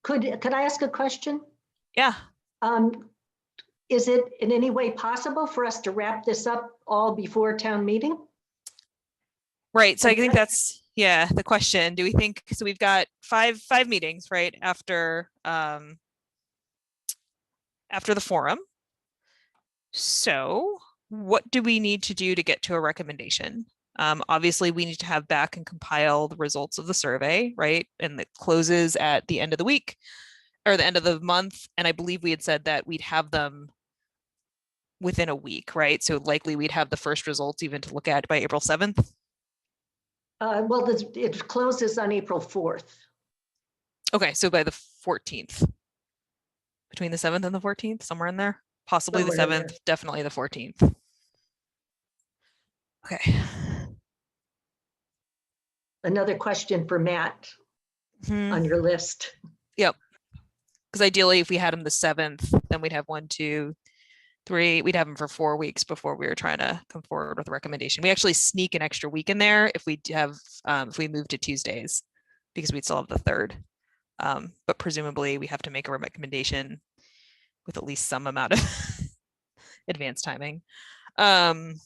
Could I ask a question? yeah. Is it in any way possible for us to wrap this up all before town meeting? Right. So I think Okay. that's, yeah, the question. Do we think, so we've got five meetings, right? After the forum. So what do we need to do to get to a recommendation? Obviously we need to have back and compile the results of the survey, right? And it closes at the end of the week or the end of the month. And I believe we had said that we'd have them within a week, right? So likely we'd have the first results even to look at by April 7th. Well, it closes on April 4th. Okay, so by the 14th. Between the 7th and the 14th, somewhere in there. Possibly the Somewhere in 7th, there. definitely the 14th. Okay. Another question for Matt Hmm. on your list. Because ideally, if we had him the 7th, then we'd have 1, 2, 3. We'd have him for 4 weeks before we were trying to come forward with a recommendation. We actually sneak an extra week in there if we have if we move to Tuesdays, because we'd still have the 3rd. But presumably, we have to make a recommendation with at least some amount of advanced timing. Okay.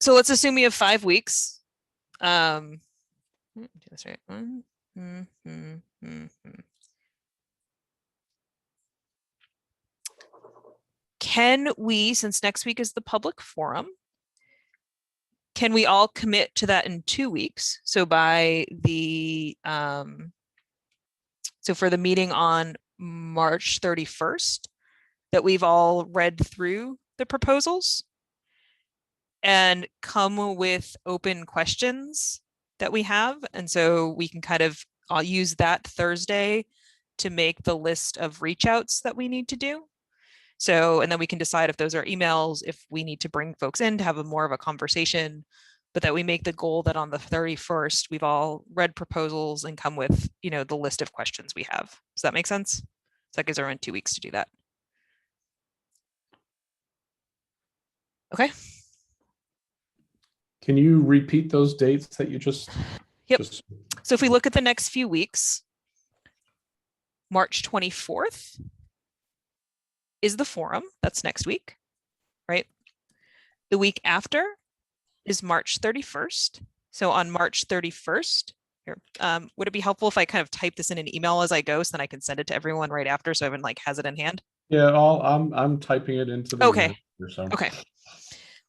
So let's assume we have 5 weeks. Do this right. Can we, since next week is the public forum, can we all commit to that in 2 weeks? So by the so for the meeting on March 31st, that we've all read through the proposals and come with open questions that we have. And so we can kind of, I'll use that Thursday to make the list of reach outs that we need to do. So, and then we can decide if those are emails, if we need to bring folks in to have a more of a conversation, but that we make the goal that on the 31st, we've all read proposals and come with, you know, the list of questions we have. Does that make sense? So that gives everyone 2 weeks to do that. Okay. Can you repeat those dates that you just? Yep. just- So if we look at the next few weeks, March 24th is the forum. That's next week, right? The week after is March 31st. So on March 31st, here, would it be helpful if I kind of type this in an email as I go, so then I can send it to everyone right after, so everyone like has it in hand? Yeah, I'm typing it into the. Okay. minute here, so. Okay.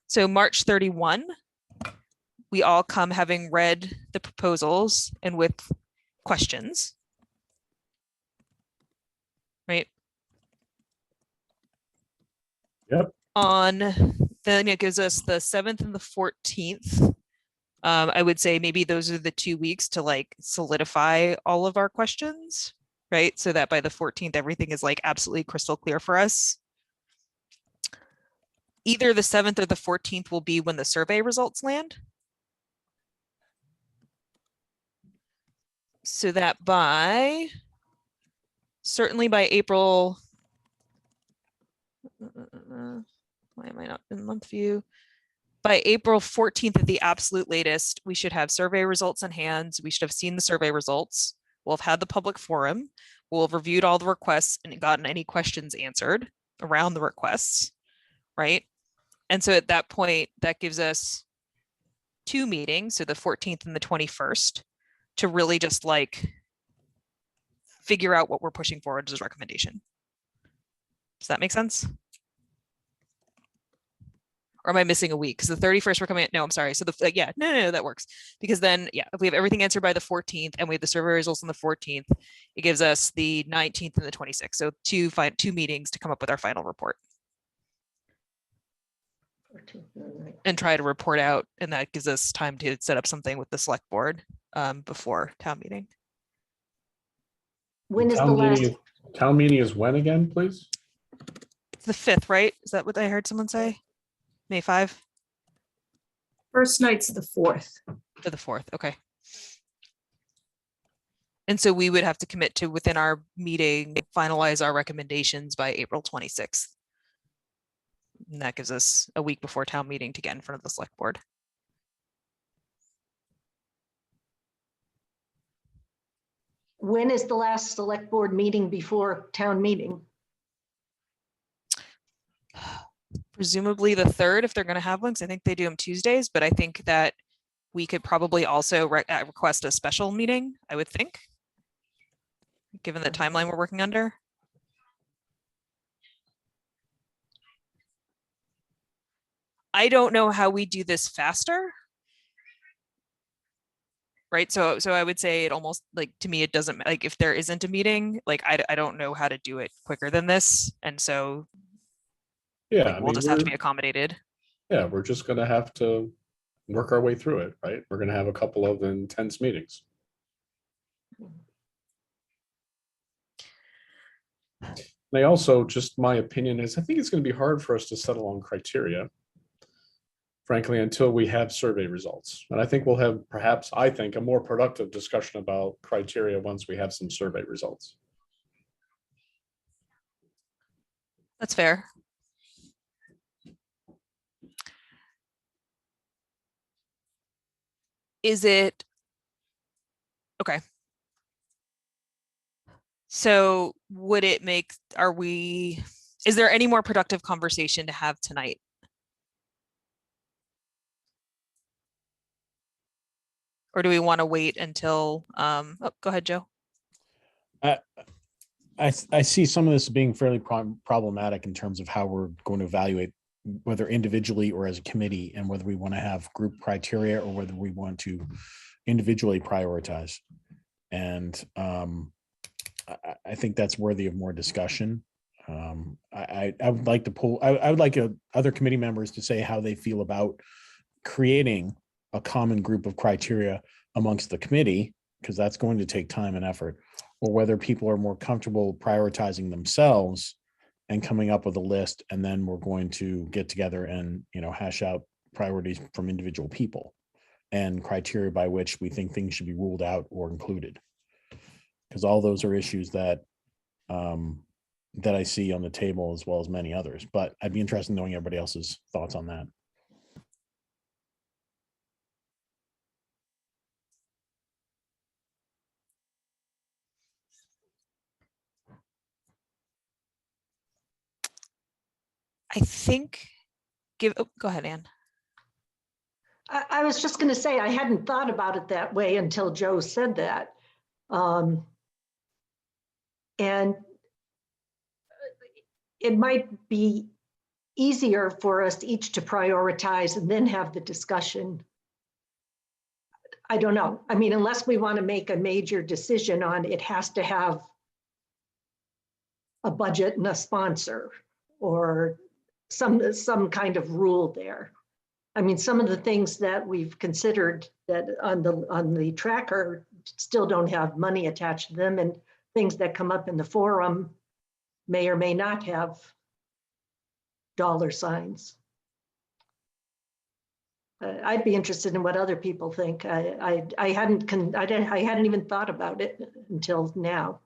So March 31, we all come having read the proposals and with questions. Right? Yep. Then it gives us the 7th and the 14th. I would say maybe those are the 2 weeks to like solidify all of our questions, right? So that by the 14th, everything is like absolutely crystal clear for us. Either the 7th or the 14th will be when the survey results land. So that certainly by April, why am I not in month view? By April 14th at the absolute latest, we should have survey results in hand. We should have seen the survey results. We'll have had the public forum. We'll have reviewed all the requests and gotten any questions answered around the requests, right? And so at that point, that gives us 2 meetings, so the 14th and the 21st, to really just like figure out what we're pushing forward as a recommendation. Does that make sense? Or am I missing a week? Because the 31st we're coming. No, I'm sorry. So yeah, no, that works. Because then, yeah, if we have everything answered by the 14th and we have the survey results on the 14th, it gives us the 19th and the 26th. So two meetings to come up with our final report and try to report out. And that gives us time to set up something with the select board before town meeting. When is the last, Town meeting is when again, please? It's the 5th, right? Is that what I heard someone say? May 5 First night's the 4th. to the 4th. Okay. And so we would have to commit to within our meeting, finalize our recommendations by April 26th. And that gives us a week before town meeting to get in front of the select board. when is the last select board meeting before town meeting? Presumably the 3rd, if they're going to have one, because I think they do them Tuesdays, but I think that we could probably also request a special meeting, I would think, given the timeline we're working under. I don't know how we do this faster. Right. So I would say it almost like, to me, it doesn't, like, if there isn't a meeting, like, I don't know how to do it quicker than this. And so Yeah, like, we'll just have to be accommodated. yeah, we're just gonna have to work our way through it, right? We're gonna have a couple of intense meetings. They also, just my opinion is, I think it's gonna be hard for us to settle on criteria, frankly, until we have survey results. And I think we'll have, perhaps, I think, a more productive discussion about criteria once we have some survey results. That's fair. Is it okay? So would it make, is there any more productive conversation to have tonight? Or do we want to wait until, oh, go ahead, Joe. I see some of this being fairly problematic in terms of how we're going to evaluate, whether individually or as a committee, and whether we want to have group criteria or whether we want to individually prioritize. And I think that's worthy of more discussion. I would like to pull, I would like other committee members to say how they feel about creating a common group of criteria amongst the committee, because that's going to take time and effort, or whether people are more comfortable prioritizing themselves and coming up with a list, and then we're going to get together and, hash out priorities from individual people and criteria by which we think things should be ruled out or included. Because all those are issues that that I see on the table, as well as many others. But I'd be interested in knowing everybody else's thoughts on that. I think go ahead, Anne. I was just going to say, I hadn't thought about it that way until Joe said that. And it might be easier for us each to prioritize and then have the discussion. I don't know. I mean, unless we want to make a major decision on it has to have a budget and a sponsor or some kind of rule there. I mean, some of the things that we've considered that on the tracker still don't have money attached to them, and things that come up in the forum may or may not have dollar signs. I'd be interested in what other people think. I hadn't even thought about it until now.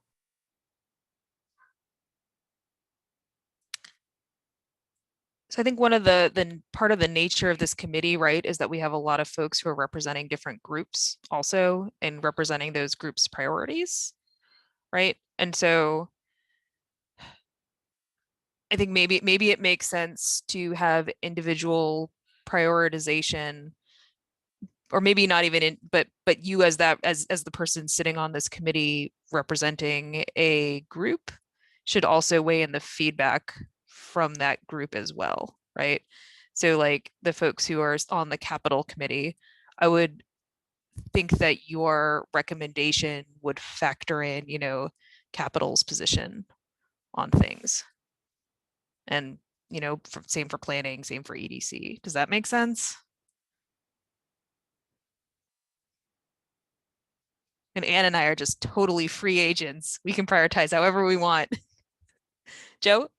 So I think one of the part of the nature of this committee, right, is that we have a lot of folks who are representing different groups also, and representing those groups' priorities, right? And so I think maybe it makes sense to have individual prioritization, or maybe not even but you as the person sitting on this committee representing a group, should also weigh in the feedback from that group as well, right? So like the folks who are on the capital committee, I would think that your recommendation would factor in, you know, capital's position on things. And, you know, same for planning, same for EDC. Does that make sense? And Ann and I are just totally free agents. We can prioritize however we want. Joe?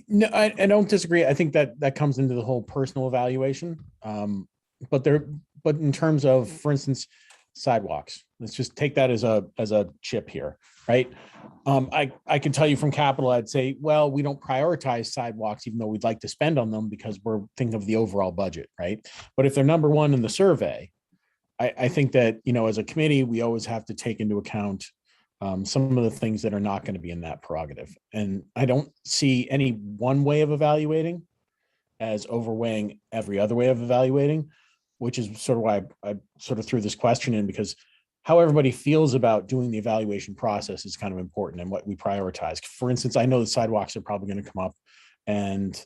No, I don't disagree. I think that that comes into the whole personal evaluation. But in terms of, for instance, sidewalks, let's just take that as a chip here, right? I can tell you from capital, I'd say, well, we don't prioritize sidewalks, even though we'd like to spend on them because we're thinking of the overall budget, right? But if they're number one in the survey, I think that, you know, as a committee, we always have to take into account some of the things that are not going to be in that prerogative. And I don't see any one way of evaluating as overweighing every other way of evaluating, which is sort of why I sort of threw this question in, because how everybody feels about doing the evaluation process is kind of important and what we prioritize. For instance, I know the sidewalks are probably going to come up, and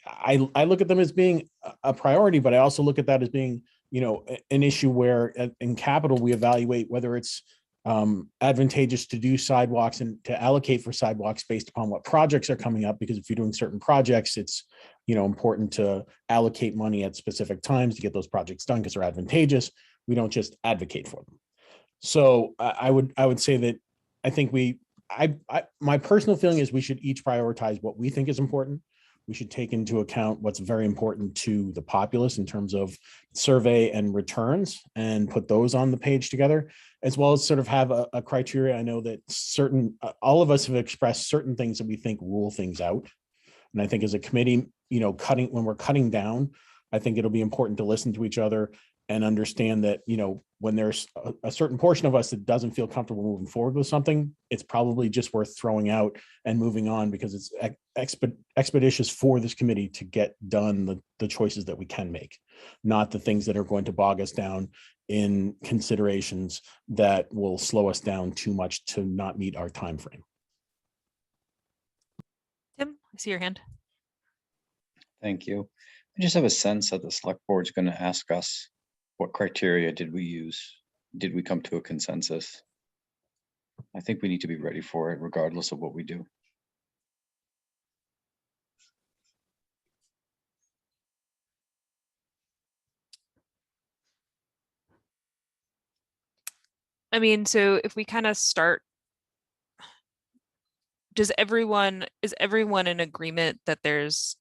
I look at them as being a priority, but I also look at that as being, you know, an issue where in capital, we evaluate whether it's advantageous to do sidewalks and to allocate for sidewalks based upon what projects are coming up. Because if you're doing certain projects, it's, you know, important to allocate money at specific times to get those projects done because they're advantageous. We don't just advocate for them. So I would say that I think my personal feeling is we should each prioritize what we think is important. We should take into account what's very important to the populace in terms of survey and returns and put those on the page together, as well as sort of have a criteria. I know that all of us have expressed certain things that we think rule things out. And I think as a committee, you know, when we're cutting down, I think it'll be important to listen to each other and understand that, you know, when there's a certain portion of us that doesn't feel comfortable moving forward with something, it's probably just worth throwing out and moving on, because it's expeditious for this committee to get done the choices that we can make, not the things that are going to bog us down in considerations that will slow us down too much to not meet our time frame. Tim, I see your hand. Thank you. I just have a sense that the select board is going to ask us, what criteria did we use? Did we come to a consensus? I think we need to be ready for it regardless of what we do. I mean, so if we kind of start, is everyone in agreement that there's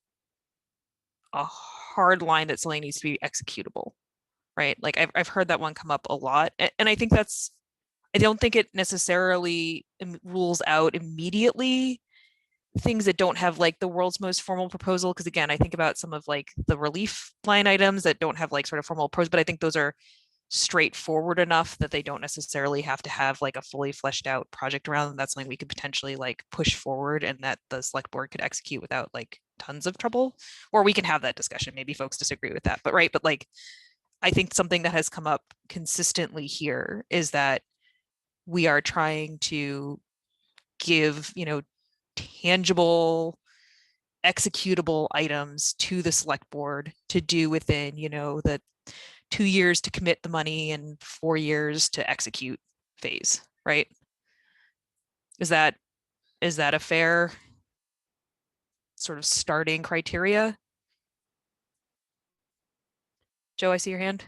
a hard line that something needs to be executable, right? Like I've heard that one come up a lot, and I think I don't think it necessarily rules out immediately things that don't have like the world's most formal proposal. Because again, I think about some of like the relief line items that don't have like sort of formal pros, but I think those are straightforward enough that they don't necessarily have to have like a fully fleshed out project around them. That's something we could potentially like push forward and that the select board could execute without like tons of trouble. Or we can have that discussion. Maybe folks disagree with that, but right. But like, I think something that has come up consistently here is that we are trying to give, you know, tangible, executable items to the select board to do within, you know, the 2 years to commit the money and 4 years to execute phase, right? Is that a fair sort of starting criteria? Joe, I see your hand.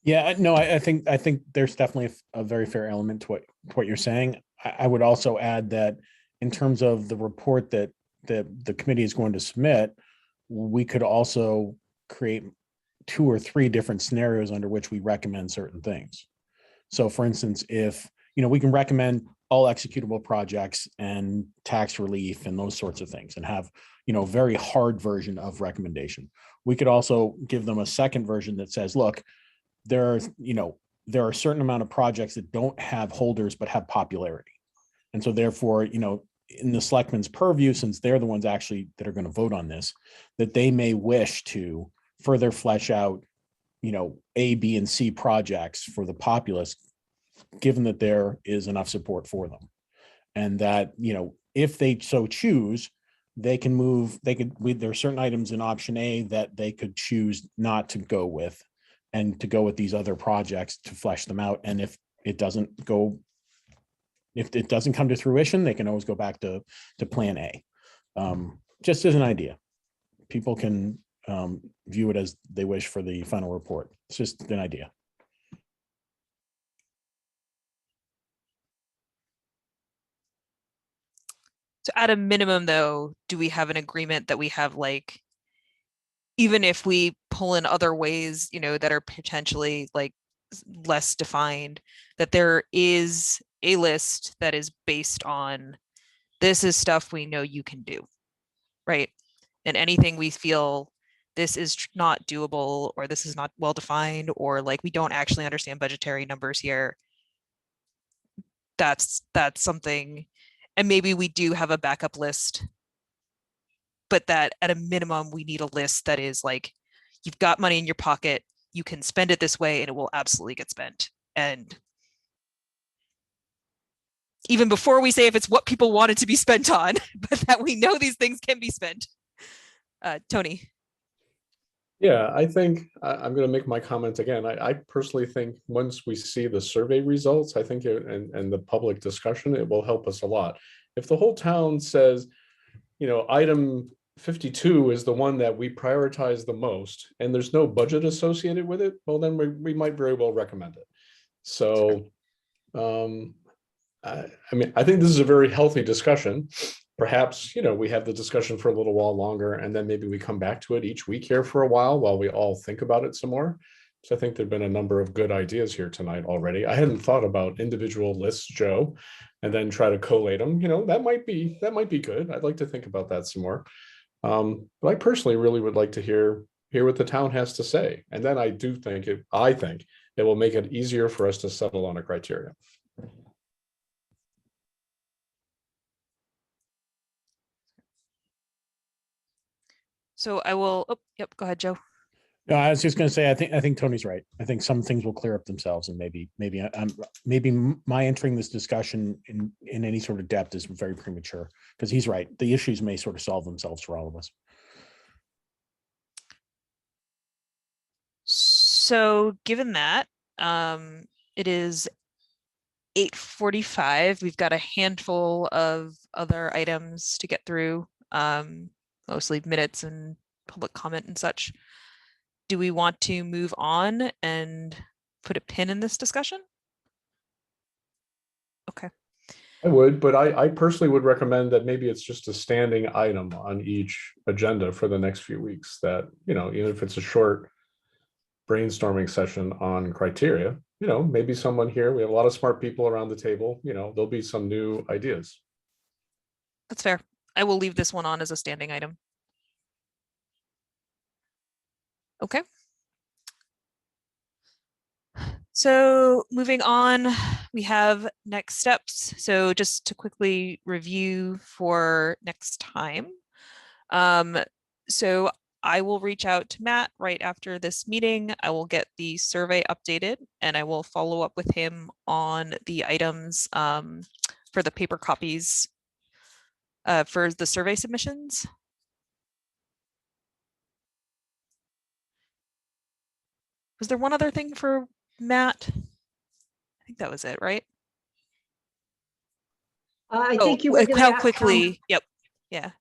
Yeah, no, I think there's definitely a very fair element to what you're saying. I would also add that in terms of the report that the committee is going to submit, we could also create 2 or 3 different scenarios under which we recommend certain things. So for instance, if, you know, we can recommend all executable projects and tax relief and those sorts of things and have, you know, very hard version of recommendation. We could also give them a second version that says, look, there are a certain amount of projects that don't have holders but have popularity. And so therefore, you know, in the selectmen's purview, since they're the ones actually that are going to vote on this, that they may wish to further flesh out, you know, A, B, and C projects for the populace, given that there is enough support for them. And that, if they so choose, they can move, there are certain items in option A that they could choose not to go with and to go with these other projects to flesh them out. And if it doesn't come to fruition, they can always go back to plan A. Just as an idea. People can view it as they wish for the final report. It's just an idea. So at a minimum, though, do we have an agreement that we have, like, even if we pull in other ways, that are potentially like less defined, that there is a list that is based on, this is stuff we know you can do, right? And anything we feel this is not doable, or this is not well defined, or like we don't actually understand budgetary numbers here, that's something. And maybe we do have a backup list, but that at a minimum, we need a list that is like, you've got money in your pocket, you can spend it this way and it will absolutely get spent. And even before we say if it's what people want it to be spent on, but that we know these things can be spent. Tony. Yeah, I think I'm going to make my comment again. I personally think once we see the survey results, I think and the public discussion, it will help us a lot. If the whole town says, item 52 is the one that we prioritize the most, and there's no budget associated with it, well, then we might very well recommend it. So, I think this is a very healthy discussion. Perhaps, we have the discussion for a little while longer, and then maybe we come back to it each week here for a while we all think about it some more. So I think there've been a number of good ideas here tonight already. I hadn't thought about individual lists, Joe, and then try to collate them. That might be good. I'd like to think about that some more. But I personally really would like to hear what the town has to say. And then I think it will make it easier for us to settle on a criteria. So I will, yep, go ahead, Joe. No, I was just going to say, I think Tony's right. I think some things will clear up themselves, and maybe my entering this discussion in any sort of depth is very premature, because he's right. The issues may sort of solve themselves for all of us. So given that, it is 8:45. We've got a handful of other items to get through, mostly minutes and public comment and such. Do we want to move on and put a pin in this discussion? Okay. I would, but I personally would recommend that maybe it's just a standing item on each agenda for the next few weeks, that, even if it's a short brainstorming session on criteria, maybe someone here, we have a lot of smart people around the table, there'll be some new ideas. That's fair. I will leave this one on as a standing item. Okay. So moving on, we have next steps. So just to quickly review for next time. So I will reach out to Matt right after this meeting. I will get the survey updated, and I will follow up with him on the items for the paper copies for the survey submissions. Was there one other thing for Matt? I think that was it, right? I think you were gonna how ask quickly? Yep. Yeah.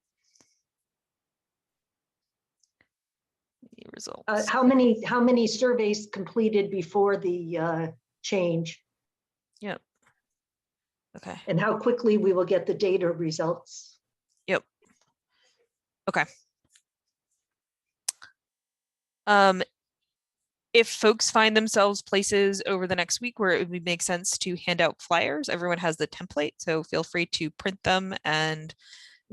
Results. how many surveys completed before the change, Yep. Okay. and how quickly we will get the data results. Yep. Okay. If folks find themselves places over the next week where it would make sense to hand out flyers, everyone has the template, so feel free to print them and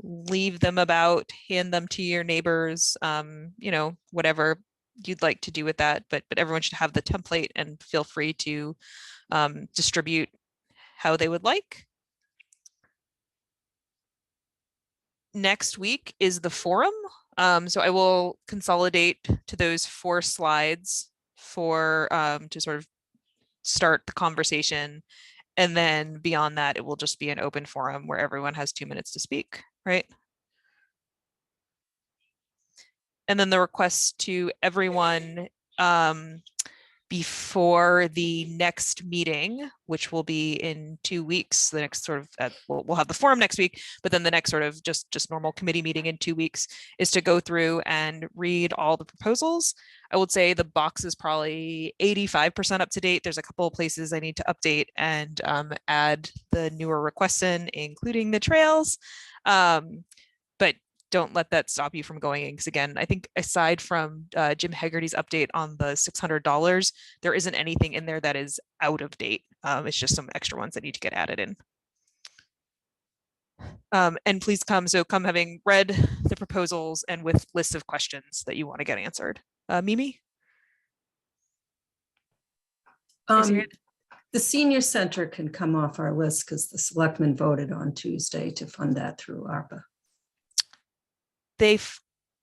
leave them about, hand them to your neighbors, whatever you'd like to do with that, but everyone should have the template and feel free to distribute how they would like. Next week is the forum. So I will consolidate to those 4 slides for to sort of start the conversation. And then beyond that, it will just be an open forum where everyone has 2 minutes to speak, right? And then the request to everyone before the next meeting, which will be in 2 weeks, the next sort of, we'll have the forum next week, but then the next sort of just normal committee meeting in 2 weeks is to go through and read all the proposals. I would say the box is probably 85% up to date. There's a couple of places I need to update and add the newer requests in, including the trails. But don't let that stop you from going in, because again, I think aside from Jim Haggerty's update on the $600, there isn't anything in there that is out of date. It's just some extra ones that need to get added in. And please come having read the proposals and with lists of questions that you want to get answered. Mimi? The senior center can come off our list because the selectmen voted on Tuesday to fund that through ARPA.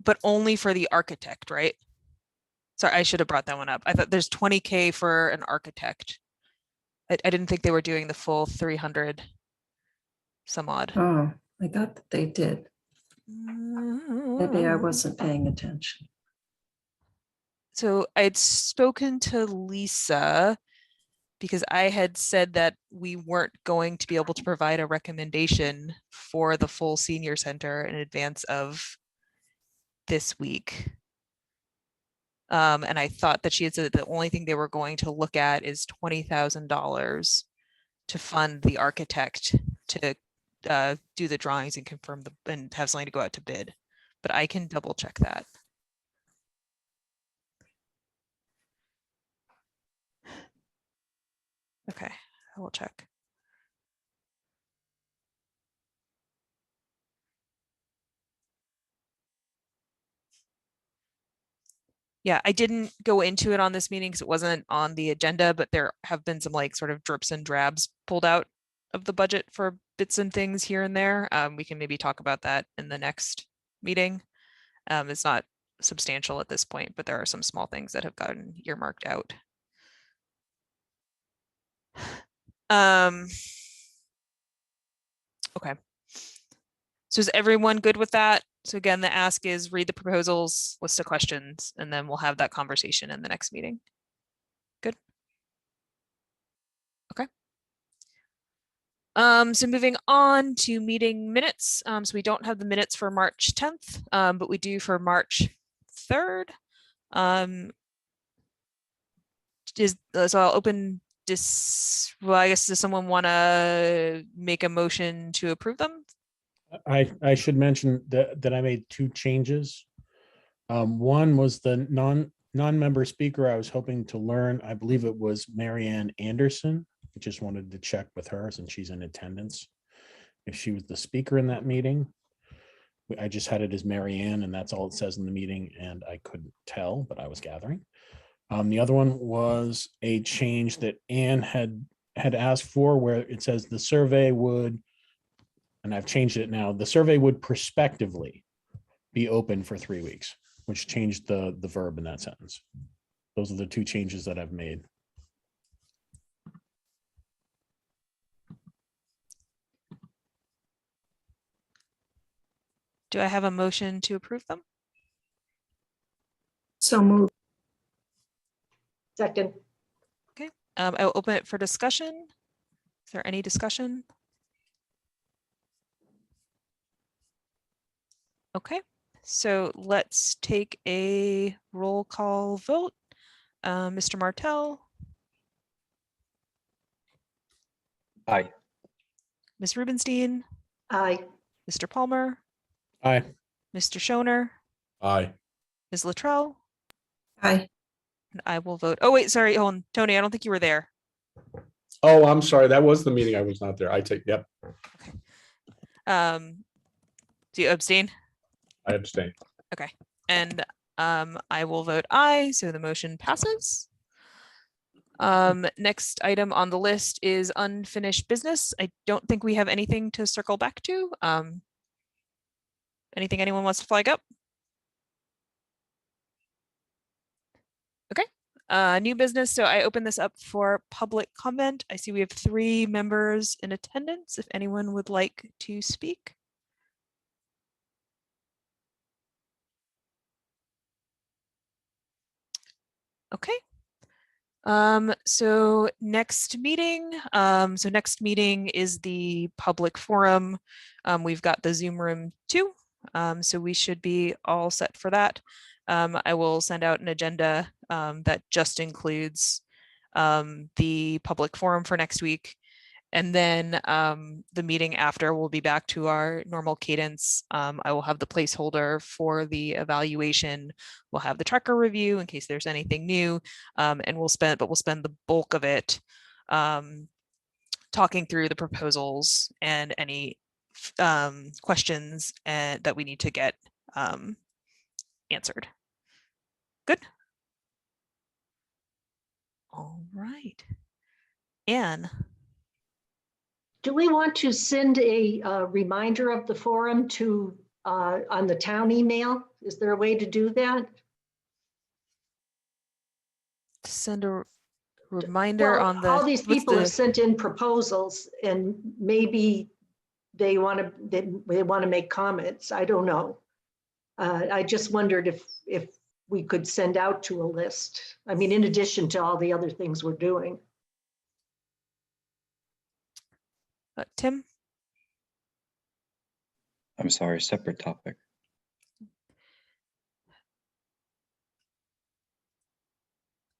But only for the architect, right? Sorry, I should have brought that one up. I thought there's 20K for an architect. I didn't think they were doing the full 300 some odd. Oh, I thought that they did. Maybe I wasn't paying attention. So I'd spoken to Lisa because I had said that we weren't going to be able to provide a recommendation for the full senior center in advance of this week. And I thought that she had said that the only thing they were going to look at is $20,000 to fund the architect to do the drawings and confirm and have something to go out to bid. But I can double check that. Okay, I will check. Yeah, I didn't go into it on this meeting because it wasn't on the agenda, but there have been some like sort of drips and drabs pulled out of the budget for bits and things here and there. We can maybe talk about that in the next meeting. It's not substantial at this point, but there are some small things that have gotten earmarked out. Okay. So is everyone good with that? So again, the ask is read the proposals, list of questions, and then we'll have that conversation in the next meeting. Good. Okay. So moving on to meeting minutes. So we don't have the minutes for March 10th, but we do for March 3rd. So I'll open this. Well, I guess does someone want to make a motion to approve them? I should mention that I made 2 changes. One was the non-member speaker. I was hoping to learn, I believe it was Marianne Anderson. I just wanted to check with her since she's in attendance, if she was the speaker in that meeting. I just had it as Marianne, and that's all it says in the meeting, and I couldn't tell, but I was gathering. The other one was a change that Anne had asked for, where it says the survey would, and I've changed it now, the survey would prospectively be open for 3 weeks, which changed the verb in that sentence. Those are the 2 changes that I've made. Do I have a motion to approve them? So moved. Second, I'll open it for discussion. Is there any discussion? Okay, so let's take a roll call vote. Mr. Martell, Aye. Ms. Rubenstein, aye. Mr. Palmer, Aye. Mr. Schoner, Aye. Ms. Luttrell, Aye. and I will vote. Oh, wait, sorry, hold on. Tony, I don't think you were there. Oh, I'm sorry. That was the meeting. I was not there. I take, yep, Do you abstain? I abstain. And I will vote aye, so the motion passes. Next item on the list is unfinished business. I don't think we have anything to circle back to. Anything anyone wants to flag up? Okay, New business. So I open this up for public comment. I see we have 3 members in attendance. If anyone would like to speak. Okay. So next meeting is the public forum. We've got the Zoom room too. So we should be all set for that. I will send out an agenda that just includes the public forum for next week. And then the meeting after will be back to our normal cadence. I will have the placeholder for the evaluation. We'll have the tracker review in case there's anything new. And we'll spend the bulk of it talking through the proposals and any questions that we need to get answered. Good. All right. Anne. Do we want to send a reminder of the forum to on the town email? Is there a way to do that? Send a reminder Well, on the. all these what's people the- have sent in proposals, and maybe they want to make comments. I don't know. I just wondered if we could send out to a list. I mean, in addition to all the other things we're doing. Tim. I'm sorry, separate topic.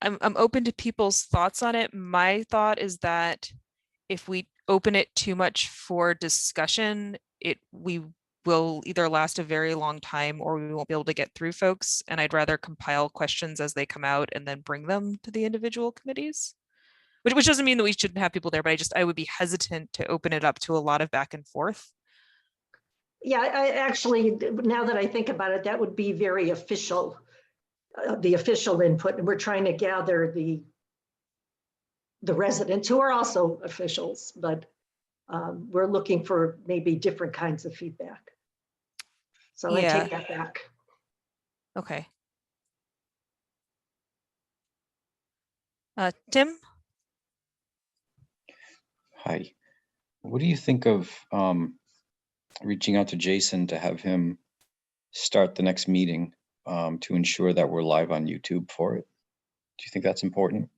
I'm open to people's thoughts on it. My thought is that if we open it too much for discussion, we will either last a very long time or we won't be able to get through folks. And I'd rather compile questions as they come out and then bring them to the individual committees. Which doesn't mean that we shouldn't have people there, but I would be hesitant to open it up to a lot of back and forth. Yeah, I actually, now that I think about it, that would be very official, the official input. And we're trying to gather the residents who are also officials, but we're looking for maybe different kinds of feedback. So Yeah. I take that back. Okay. Tim? Hi. What do you think of reaching out to Jason to have him start the next meeting to ensure that we're live on YouTube for it? Do you think that's important?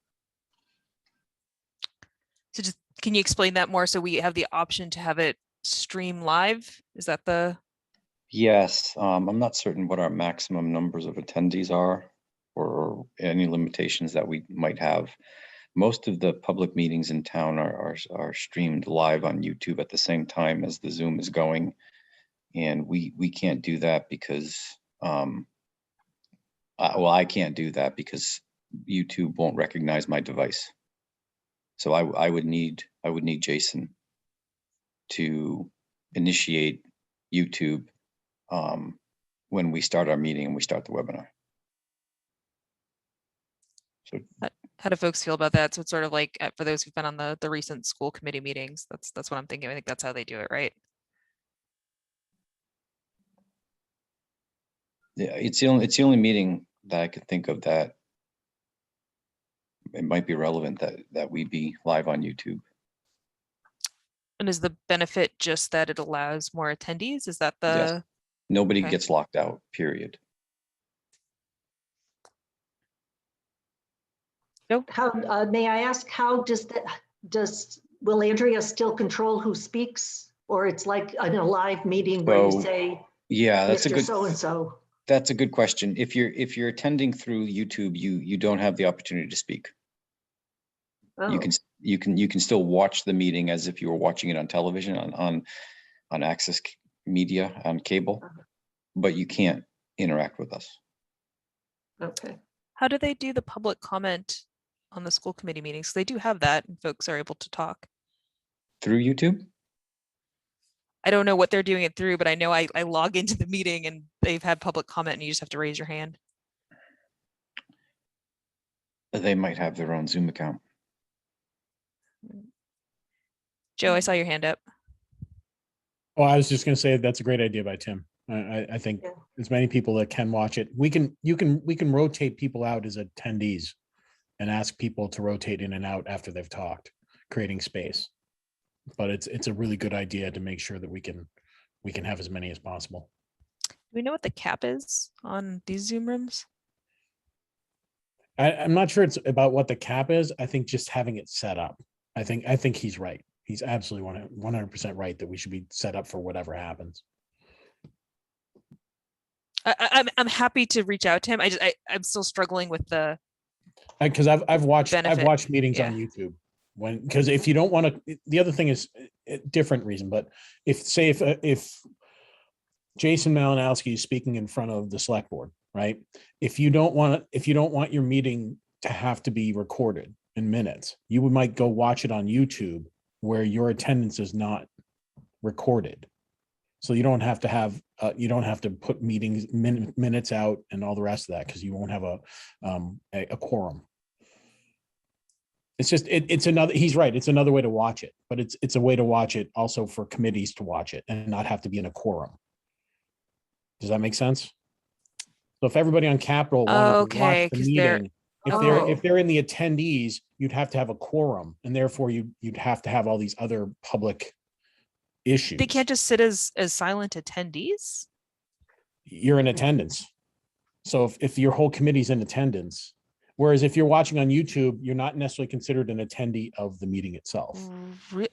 So just, can you explain that more? So we have the option to have it stream live? Is that the? Yes, I'm not certain what our maximum numbers of attendees are or any limitations that we might have. Most of the public meetings in town are streamed live on YouTube at the same time as the Zoom is going. And we can't do that because, well, I can't do that because YouTube won't recognize my device. So I would need Jason to initiate YouTube when we start our meeting and we start the webinar. So How do folks feel about that? So it's sort of like for those who've been on the recent school committee meetings, that's what I'm thinking. I think that's how they do it, right? yeah, it's the only meeting that I could think of that it might be relevant that we be live on YouTube. And is the benefit just that it allows more attendees? Is that the? Yes. Nobody Okay. gets locked out, period. How, may I ask, how will Andrea still control who speaks? Or it's like in a live meeting where you So, say, Yeah, that's a Mr. good. So-and-so? That's a good question. If you're attending through YouTube, you don't have the opportunity to speak. Oh, You can still watch the meeting as if you were watching it on television on Access Media on cable, but you can't interact with us. okay. How do they do the public comment on the school committee meetings? They do have that and folks are able to talk. Through YouTube? I don't know what they're doing it through, but I know I log into the meeting and they've had public comment and you just have to raise your hand. They might have their own Zoom account. Joe, I saw your hand up. Oh, I was just gonna say that's a great idea by Tim. I think Yeah. as many people that can watch it, we can rotate people out as attendees. and ask people to rotate in and out after they've talked, creating space. But it's a really good idea to make sure that we can have as many as possible. Do we know what the cap is on these Zoom rooms? I'm not sure it's about what the cap is. I think just having it set up. I think he's right. He's absolutely 100% right that we should be set up for whatever happens. I'm happy to reach out to him. I'm still struggling with the Because I've benefit. watched meetings Yeah. on YouTube because if you don't want to, the other thing is a different reason. But if Jason Malinowski is speaking in front of the select board, right? If you don't want your meeting to have to be recorded in minutes, you might go watch it on YouTube where your attendance is not recorded. So you don't have to put minutes out and all the rest of that because you won't have a quorum. It's just it's another. He's right. It's another way to watch it, but it's a way to watch it also for committees to watch it and not have to be in a quorum. Does that make sense? So if everybody on Capitol wanted to Okay, watch the 'cause they're- meeting, Oh. if they're in the attendees, you'd have to have a quorum, and therefore you'd have to have all these other public issues. They can't just sit as silent attendees. You're in attendance. So if your whole committee's in attendance, whereas if you're watching on YouTube, you're not necessarily considered an attendee of the meeting itself.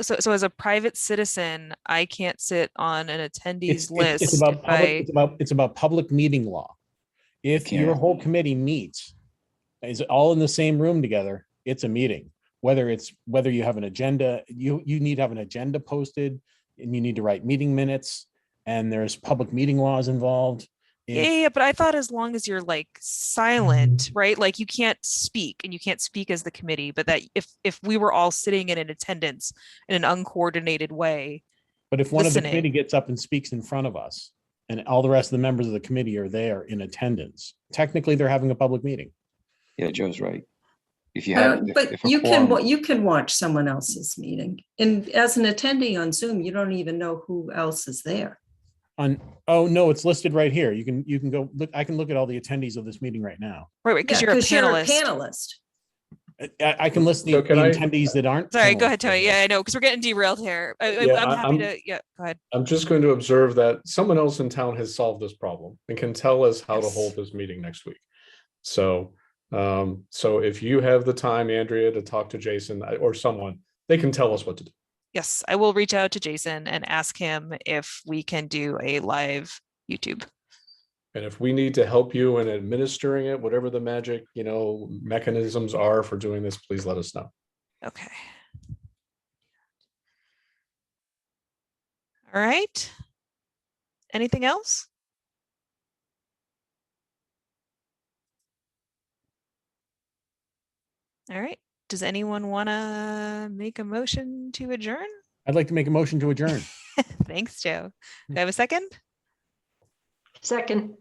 So as a private citizen, I can't sit on an attendees list. It's about public meeting law. If your Can't. whole committee meets, is all in the same room together, it's a meeting. Whether you have an agenda, you need to have an agenda posted, and you need to write meeting minutes, and there's public meeting laws involved. Yeah, but I thought as long as you're like silent, right? Like you can't speak and you can't speak as the committee, but that if we were all sitting in attendance in an uncoordinated way. But if one of the listening. committee gets up and speaks in front of us, and all the rest of the members of the committee are there in attendance, technically they're having a public meeting. Yeah, Joe's right. If you have, But if a you quorum- can watch someone else's meeting. And as an attendee on Zoom, you don't even know who else is there. Oh no, it's listed right here. You can go look. I can look at all the attendees of this meeting right now. Right, because Yeah, you're a 'cause you're a panelist. panelist. I can list the So can I- attendees that aren't. Sorry, go ahead, panelists Tony. right here. Yeah, I know, because we're getting derailed here. Yeah, I'm happy I'm- to, yeah, go ahead. I'm just going to observe that someone else in town has solved this problem and can tell us how to Yes. hold this meeting next week. So, so if you have the time, Andrea, to talk to Jason or someone, they can tell us what to do. Yes, I will reach out to Jason and ask him if we can do a live YouTube. And if we need to help you in administering it, whatever the magic, mechanisms are for doing this, please let us know. Okay. All right. Anything else? All right. Does anyone want to make a motion to adjourn? I'd like to make a motion to adjourn. Thanks, Joe. Do I have a second? Second,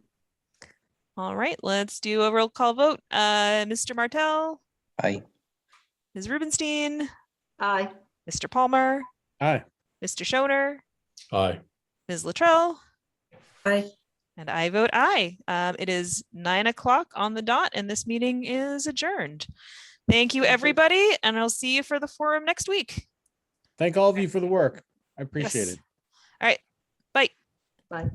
All right, let's do a roll call vote. Mr. Martell, Aye. Ms. Rubenstein, aye. Mr. Palmer, Aye. Mr. Schoner, Aye. Ms. Luttrell, Bye. and I vote aye. It is 9 o'clock on the dot, and this meeting is adjourned. Thank you, everybody, and I'll see you for the forum next week. Thank all of you for the work. I appreciate Yes. it. All right, bye. Bye.